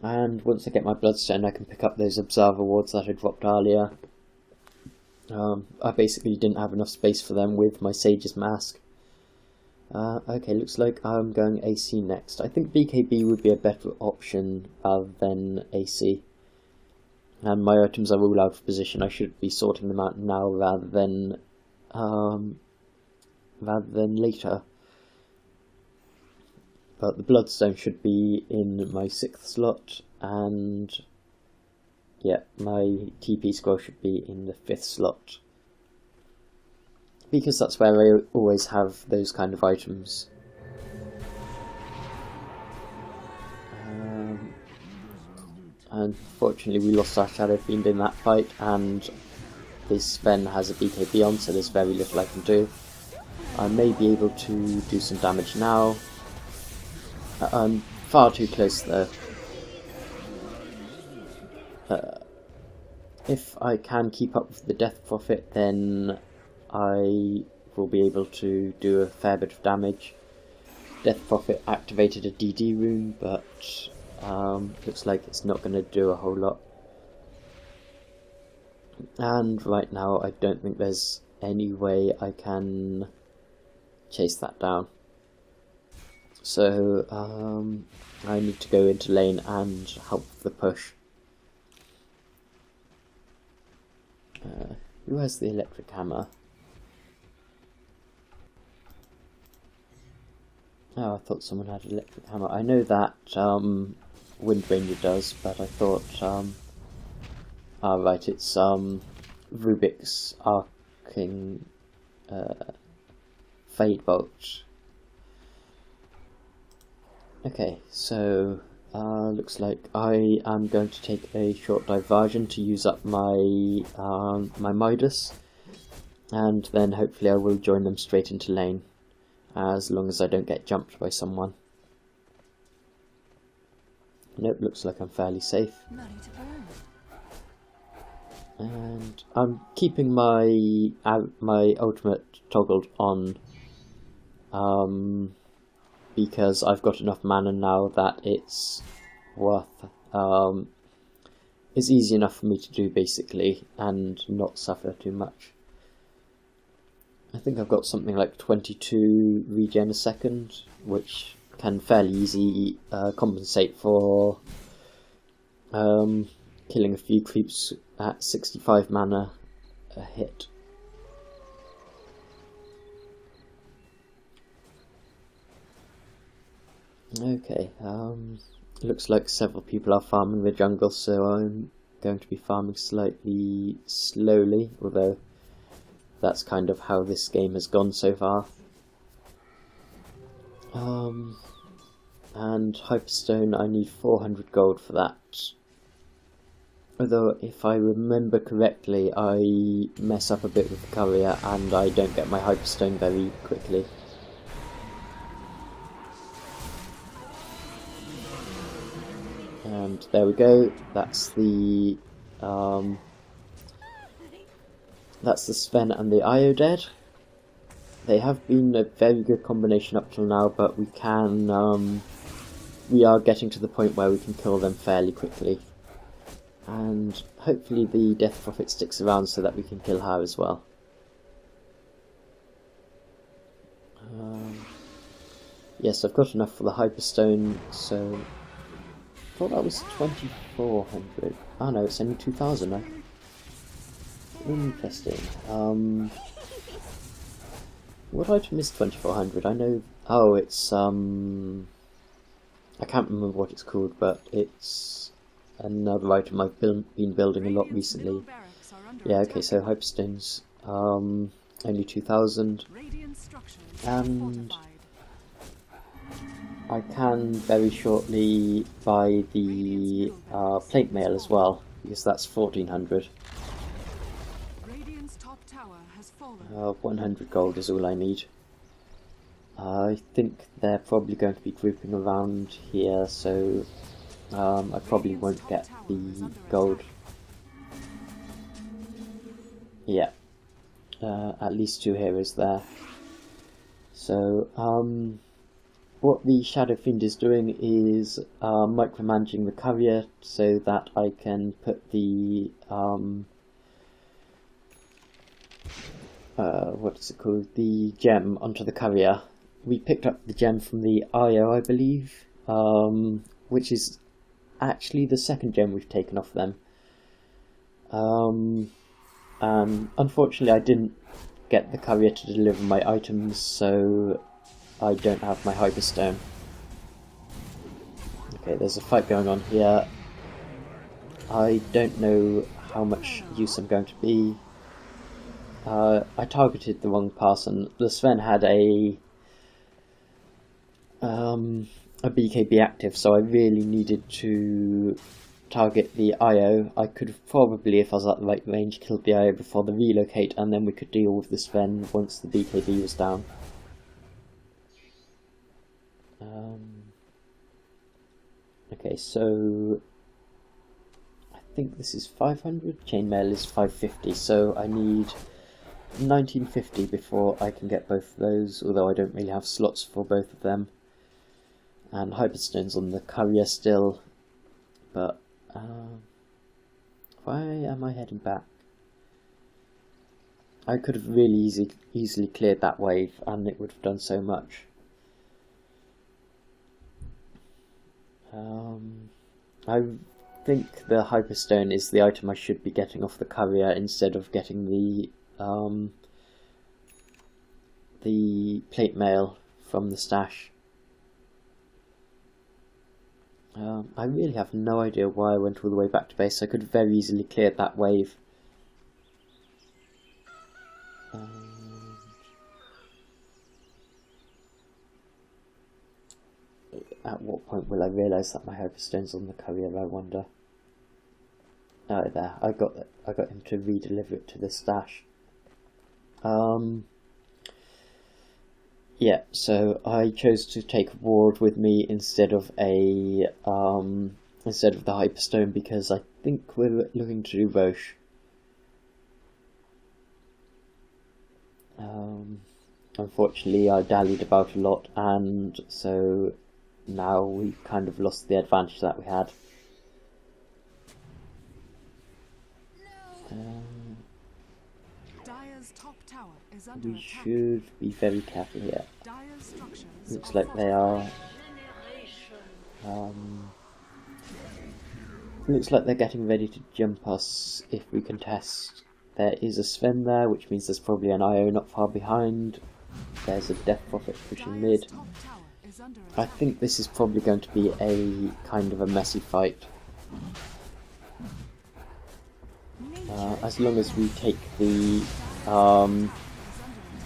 And once I get my Bloodstone, I can pick up those Observer wards that I dropped earlier. I basically didn't have enough space for them with my Sage's Mask. Okay, looks like I'm going AC next. I think BKB would be a better option rather than AC. And my items are all out of position. I should be sorting them out now rather than later. But the Bloodstone should be in my 6th slot, and yeah, my TP scroll should be in the 5th slot. Because that's where I always have those kind of items. Unfortunately, we lost our Shadow Fiend in that fight, and this Sven has a BKB on, so there's very little I can do. I may be able to do some damage now. I'm far too close though. If I can keep up with the Death Prophet, then I will be able to do a fair bit of damage. Death Prophet activated a DD rune, but looks like it's not going to do a whole lot. And right now I don't think there's any way I can chase that down. So I need to go into lane and help the push. Who has the electric hammer? Oh, I thought someone had electric hammer. I know that Wind Ranger does, but I thought right, it's Rubik's Arcing Fade Bolt. Okay, so looks like I am going to take a short diversion to use up my my Midas, and then hopefully I will join them straight into lane, as long as I don't get jumped by someone. Nope, looks like I'm fairly safe. And I'm keeping my ultimate toggled on, because I've got enough mana now that it's worth, it's easy enough for me to do basically, and not suffer too much. I think I've got something like 22 regen a second, which can fairly easily compensate for killing a few creeps at 65 mana a hit. Okay, looks like several people are farming the jungle, so I'm going to be farming slightly slowly, although that's kind of how this game has gone so far. And Hyperstone, I need 400 gold for that. Although, if I remember correctly, I mess up a bit with the courier and I don't get my Hyperstone very quickly. And there we go, that's the Sven and the Iodead. They have been a very good combination up till now, but we can we are getting to the point where we can kill them fairly quickly. And hopefully the Death Prophet sticks around so that we can kill her as well. Yes, I've got enough for the Hyperstone, so I thought that was 2400. Oh no, it's only 2000 now. Interesting. What item is 2400? I know. Oh, it's I can't remember what it's called, but it's another item I've been building a lot recently. Yeah, okay, so Hyperstones, only 2,000, and I can very shortly buy the plate mail as well, because that's 1,400. 100 gold is all I need. I think they're probably going to be grouping around here, so I probably won't get the gold. Yeah, at least 2 heroes there. So what the Shadow Fiend is doing is micromanaging the courier so that I can put the what is it called? The gem onto the courier. We picked up the gem from the IO, I believe, which is actually the second gem we've taken off them. And unfortunately I didn't get the courier to deliver my items, so I don't have my Hyperstone. Okay, there's a fight going on here. I don't know how much use I'm going to be. I targeted the wrong person. The Sven had a BKB active, so I really needed to target the IO. I could have probably, if I was at the right range, killed the IO before the relocate, and then we could deal with the Sven once the BKB was down. Okay, so I think this is 500. Chainmail is 550, so I need 1950 before I can get both of those, although I don't really have slots for both of them. And Hyperstone's on the courier still, but why am I heading back? I could have really easily cleared that wave and it would have done so much. I think the Hyperstone is the item I should be getting off the courier instead of getting the plate mail from the stash. I really have no idea why I went all the way back to base. I could have very easily cleared that wave. At what point will I realise that my Hyperstone's on the courier, I wonder? Oh, there. I got him to re-deliver it to the stash. Yeah, so I chose to take a ward with me instead of the Hyperstone because I think we're looking to do Roche. Unfortunately, I dallied about a lot, and so now we kind of lost the advantage that we had. We should be very careful here. Looks like they are. Looks like they're getting ready to jump us if we contest. There is a Sven there, which means there's probably an IO not far behind. There's a Death Prophet pushing mid. I think this is probably going to be a kind of a messy fight. As long as we take the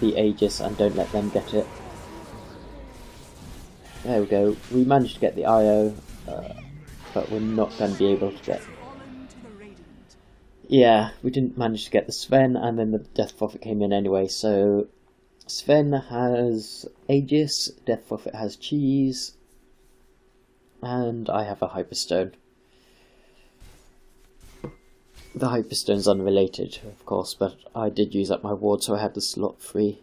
Aegis and don't let them get it. There we go. We managed to get the IO, but we're not going to be able to get... Yeah, we didn't manage to get the Sven, and then the Death Prophet came in anyway, so... Sven has Aegis, Death Prophet has Cheese, and I have a Hyperstone. The Hyperstone's unrelated, of course, but I did use up my ward, so I had the slot free.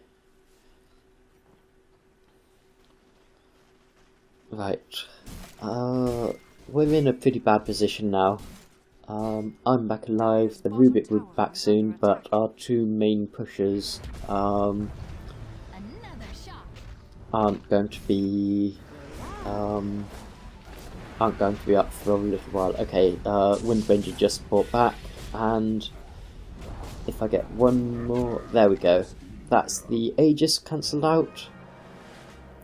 Right. We're in a pretty bad position now. I'm back alive, the Rubik will be back soon, but our two main pushers aren't going to be up for a little while. Okay, Wind Ranger just brought back, and if I get one more, there we go. That's the Aegis cancelled out,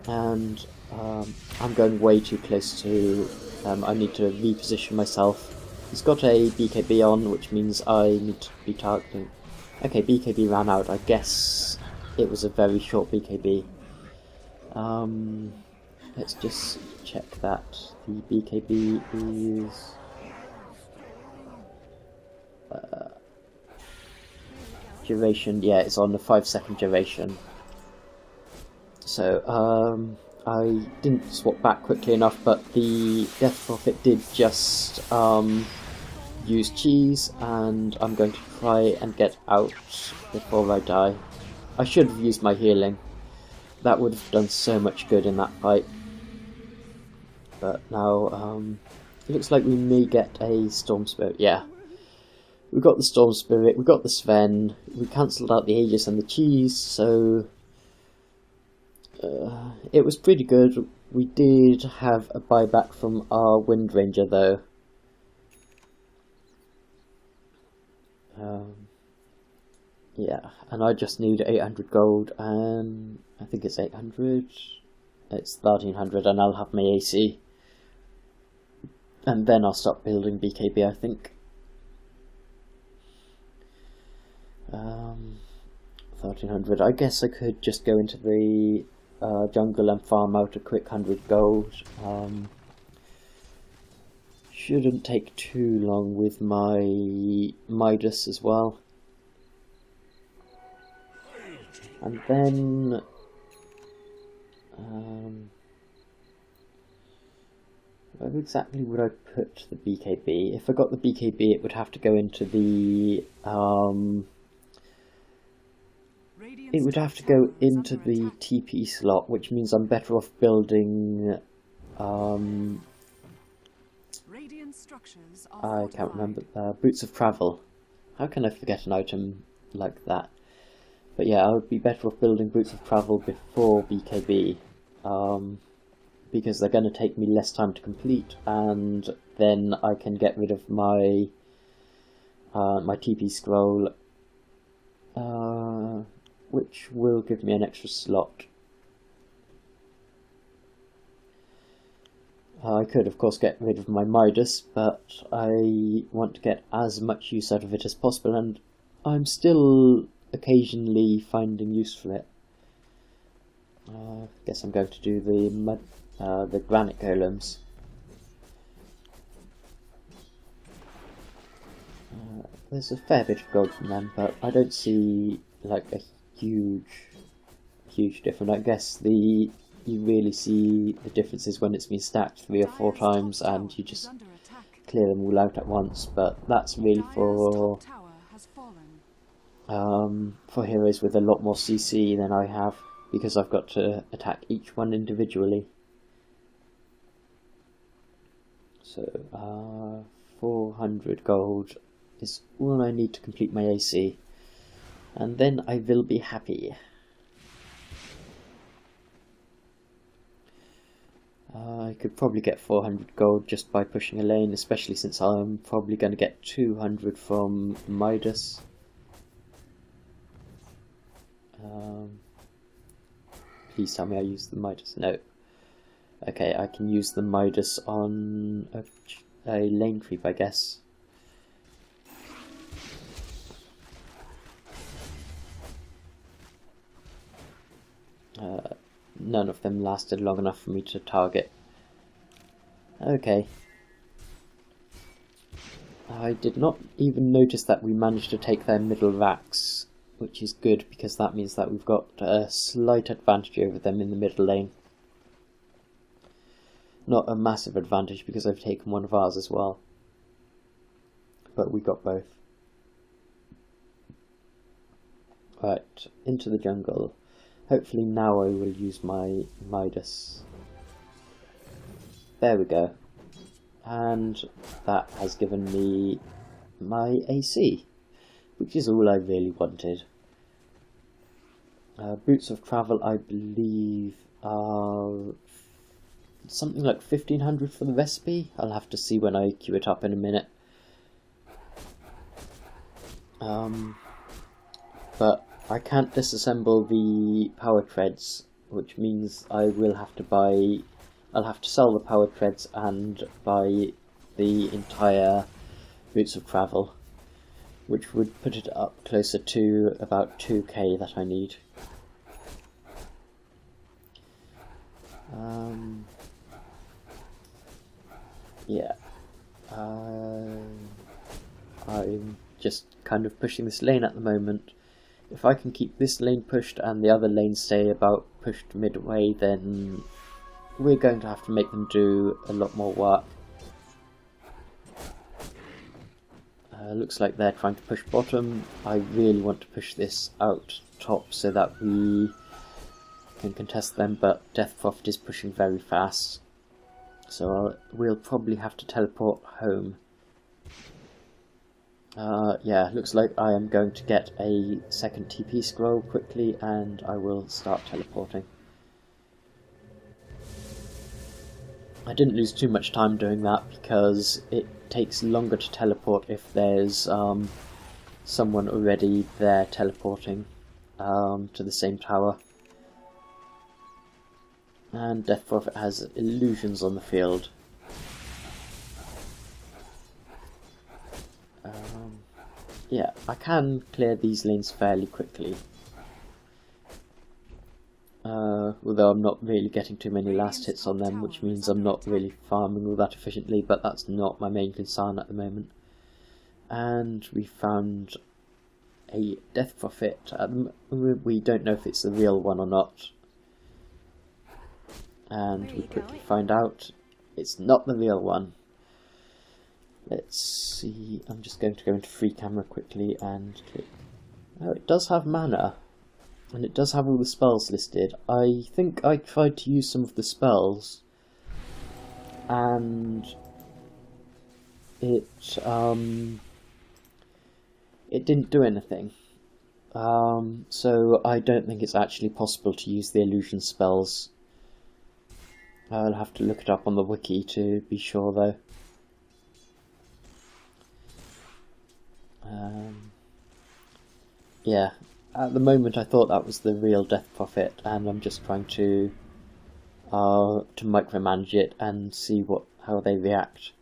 and I'm going way too close to... I need to reposition myself. He's got a BKB on, which means I need to be targeting... Okay, BKB ran out. I guess it was a very short BKB. Let's just check that. The BKB is... duration, yeah, it's on a 5-second duration. So, I didn't swap back quickly enough, but the Death Prophet did just use cheese, and I'm going to try and get out before I die. I should have used my healing. That would have done so much good in that fight. But now, it looks like we may get a Storm Spirit, yeah. We got the Storm Spirit, we got the Sven, we cancelled out the Aegis and the cheese, so it was pretty good. We did have a buyback from our Wind Ranger though. Yeah, and I just need 800 gold, and I think it's 800, it's 1300, and I'll have my AC. And then I'll stop building BKB, I think. 1300. I guess I could just go into the jungle and farm out a quick 100 gold. Shouldn't take too long with my Midas as well. And then where exactly would I put the BKB? If I got the BKB, it would have to go into the TP slot, which means I'm better off building I can't remember, Boots of Travel. How can I forget an item like that? But yeah, I would be better off building Boots of Travel before BKB, because they're going to take me less time to complete, and then I can get rid of my my TP scroll, which will give me an extra slot. I could of course get rid of my Midas, but I want to get as much use out of it as possible, and I'm still occasionally finding use for it. I guess I'm going to do the granite golems. There's a fair bit of gold from them, but I don't see like a huge difference. I guess you really see the differences when it's been stacked 3 or 4 times and you just clear them all out at once, but that's really for heroes with a lot more CC than I have, because I've got to attack each one individually. So 400 gold is all I need to complete my AC, and then I will be happy. I could probably get 400 gold just by pushing a lane, especially since I'm probably going to get 200 from Midas. Please tell me I use the Midas. No. Okay, I can use the Midas on a lane creep, I guess. None of them lasted long enough for me to target. Okay. I did not even notice that we managed to take their middle racks, which is good because that means that we've got a slight advantage over them in the middle lane. Not a massive advantage because I've taken one of ours as well, but we got both. Right, into the jungle. Hopefully now I will use my Midas. There we go. And that has given me my AC, which is all I really wanted. Boots of Travel, I believe, are something like 1500 for the recipe. I'll have to see when I queue it up in a minute. But I can't disassemble the power treads which means I will have to buy. I'll have to sell the power treads and buy the entire Boots of Travel, which would put it up closer to about 2k that I need. Yeah, I'm just kind of pushing this lane at the moment. If I can keep this lane pushed and the other lanes stay about pushed midway, then we're going to have to make them do a lot more work. Looks like they're trying to push bottom. I really want to push this out top so that we can contest them, but Death Prophet is pushing very fast, so we'll probably have to teleport home. Yeah, looks like I am going to get a second TP scroll quickly and I will start teleporting. I didn't lose too much time doing that because it takes longer to teleport if there's someone already there teleporting to the same tower. And Death Prophet has illusions on the field. Yeah, I can clear these lanes fairly quickly. Although I'm not really getting too many last hits on them, which means I'm not really farming all that efficiently, but that's not my main concern at the moment. And we found a Death Prophet. We don't know if it's the real one or not. And we quickly find out it's not the real one. Let's see, I'm just going to go into free camera quickly and click. Oh, it does have mana. And it does have all the spells listed. I think I tried to use some of the spells and it didn't do anything. So I don't think it's actually possible to use the illusion spells. I'll have to look it up on the wiki to be sure though. Yeah, at the moment I thought that was the real Death Prophet, and I'm just trying to micromanage it and see how they react.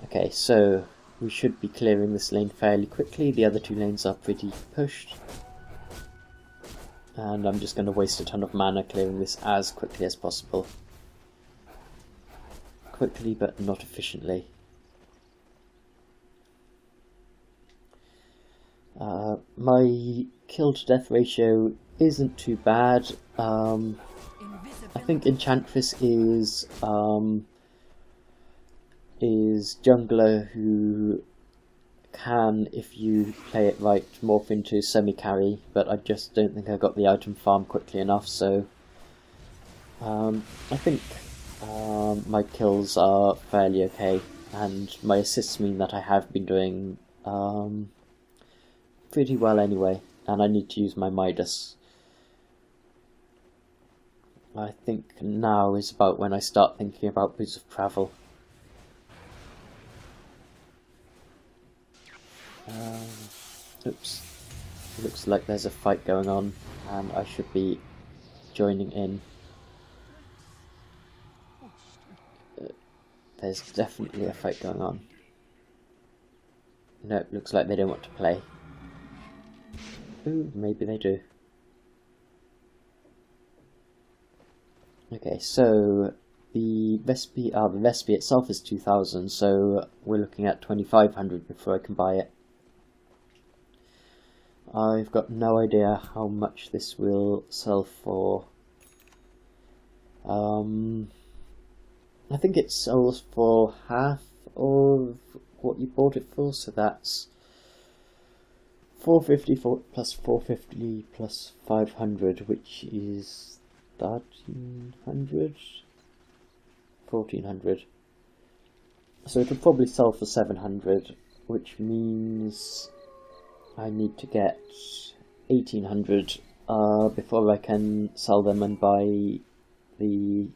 Okay, so we should be clearing this lane fairly quickly. The other two lanes are pretty pushed. And I'm just going to waste a ton of mana clearing this as quickly as possible. Quickly, but not efficiently. My kill to death ratio isn't too bad. I think Enchantress is jungler who can, if you play it right, morph into semi-carry, but I just don't think I got the item farm quickly enough, so I think my kills are fairly okay, and my assists mean that I have been doing pretty well anyway, and I need to use my Midas. I think now is about when I start thinking about Boots of Travel. Oops. Looks like there's a fight going on, and I should be joining in. There's definitely a fight going on. No, looks like they don't want to play. Ooh, maybe they do. Okay, so the Vespi itself is 2,000, so we're looking at 2,500 before I can buy it. I've got no idea how much this will sell for. I think it sells for half of what you bought it for, so that's 450 plus 450 plus 500, which is 1,300? 1,400. So it'll probably sell for 700, which means I need to get 1,800 before I can sell them and buy the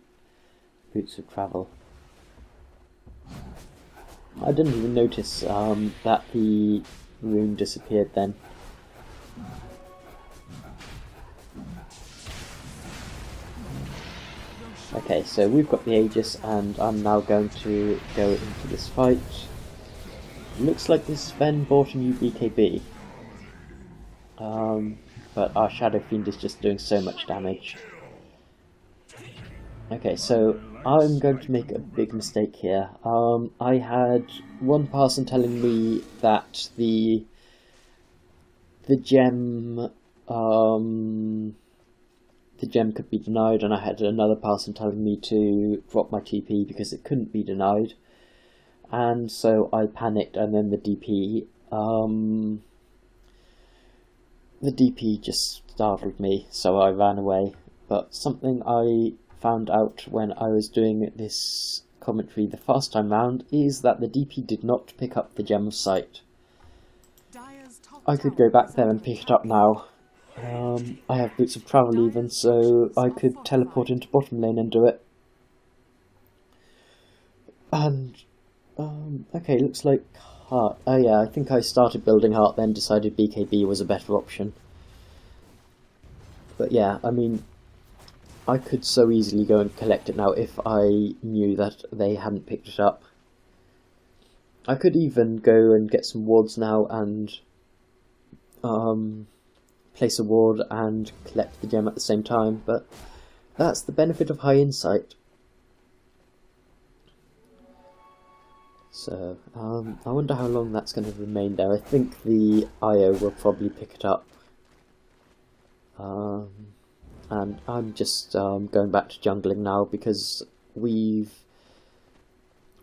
Boots of Travel. I didn't even notice that the rune disappeared then. Okay, so we've got the Aegis, and I'm now going to go into this fight. Looks like this Sven bought a new BKB. But our Shadow Fiend is just doing so much damage. Okay, so I'm going to make a big mistake here. I had one person telling me that the gem could be denied, and I had another person telling me to drop my TP because it couldn't be denied. And so I panicked, and then the DP just startled me, so I ran away. But something I found out when I was doing this commentary the first time round is that the DP did not pick up the Gem of Sight. I could go back there and pick it up now. I have Boots of Travel even, so I could teleport into bottom lane and do it. And okay, looks like Heart. Oh yeah, I think I started building Heart, then decided BKB was a better option. But yeah, I mean, I could so easily go and collect it now if I knew that they hadn't picked it up. I could even go and get some wards now and place a ward and collect the gem at the same time, but that's the benefit of high insight. So, I wonder how long that's going to remain there. I think the IO will probably pick it up. And I'm just going back to jungling now because we've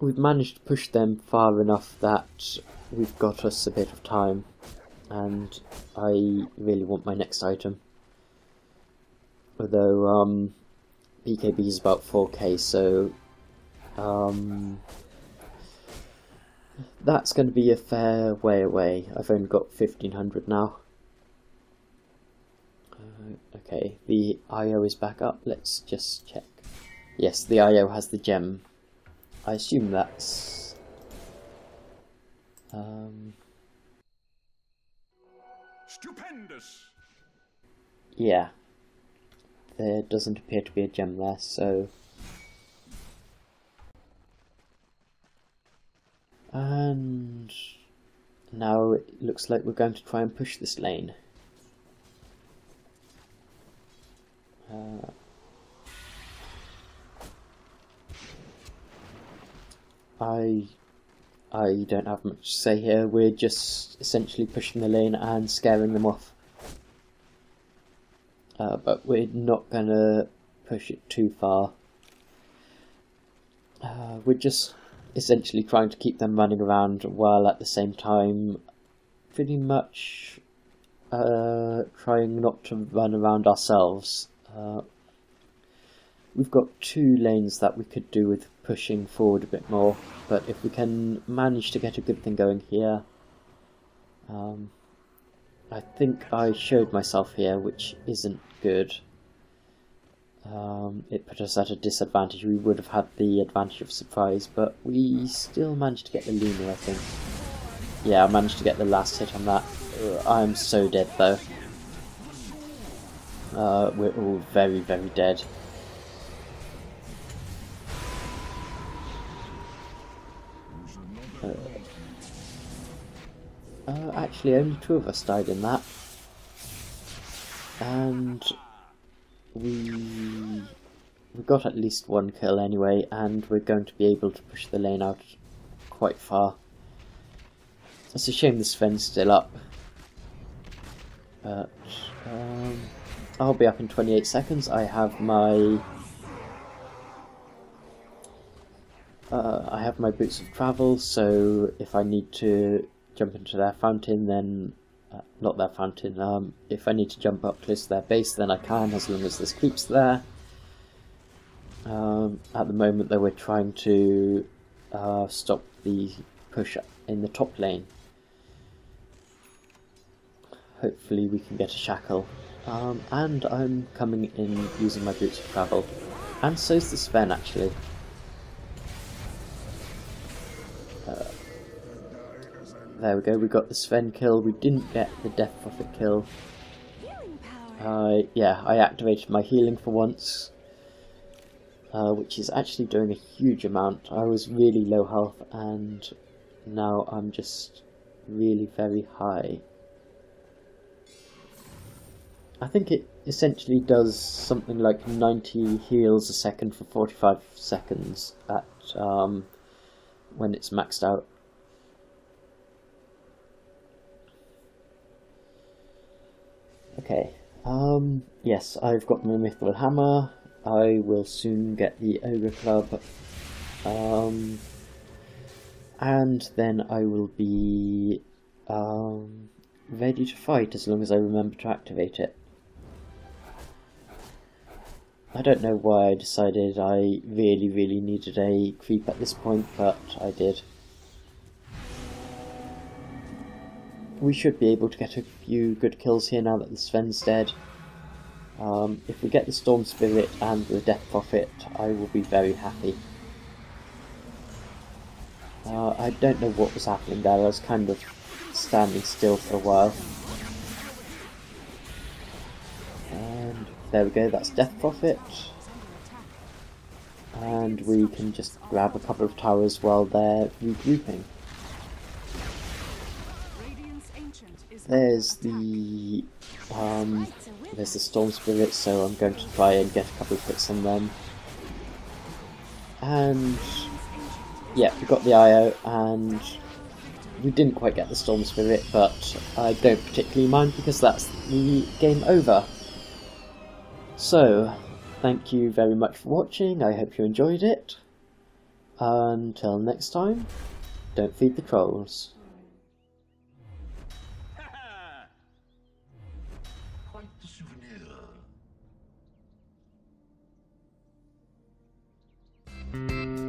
managed to push them far enough that we've got us a bit of time, and I really want my next item. Although BKB is about 4k, so that's going to be a fair way away. I've only got 1500 now. Okay, the IO is back up. Let's just check. Yes, the IO has the gem. I assume that's stupendous. Yeah, there doesn't appear to be a gem there, so and now it looks like we're going to try and push this lane. I don't have much to say here. We're just essentially pushing the lane and scaring them off. But we're not gonna push it too far. We're just essentially trying to keep them running around while at the same time pretty much trying not to run around ourselves. We've got two lanes that we could do with pushing forward a bit more, but if we can manage to get a good thing going here, I think I showed myself here, which isn't good. It put us at a disadvantage. We would have had the advantage of surprise, but we still managed to get the Luna, I think. Yeah, I managed to get the last hit on that. I'm so dead though. We're all very, very dead. Actually, only 2 of us died in that, and we got at least 1 kill anyway, and we're going to be able to push the lane out quite far. It's a shame the Sven's still up, but I'll be up in 28 seconds. I have my Boots of Travel, so if I need to jump into their fountain, then not their fountain, if I need to jump up close to their base, then I can, as long as there's creeps there. At the moment though, we're trying to stop the push in the top lane. Hopefully we can get a shackle. And I'm coming in using my Boots of Travel, and so's the Sven actually. There we go, we got the Sven kill, we didn't get the Death Prophet kill. Yeah, I activated my healing for once, which is actually doing a huge amount. I was really low health and now I'm just really very high. I think it essentially does something like 90 heals a second for 45 seconds at when it's maxed out. Okay, yes, I've got my Mithril Hammer. I will soon get the Ogre Club, and then I will be ready to fight as long as I remember to activate it. I don't know why I decided I really needed a creep at this point, but I did. We should be able to get a few good kills here now that the Sven's dead. If we get the Storm Spirit and the Death Prophet, I will be very happy. I don't know what was happening there, I was kind of standing still for a while. And there we go, that's Death Prophet. And we can just grab a couple of towers while they're regrouping. There's the Storm Spirit, so I'm going to try and get a couple of hits on them. And yeah, we got the IO, and we didn't quite get the Storm Spirit, but I don't particularly mind because that's the game over. So, thank you very much for watching, I hope you enjoyed it. Until next time, don't feed the trolls. Quite the souvenir.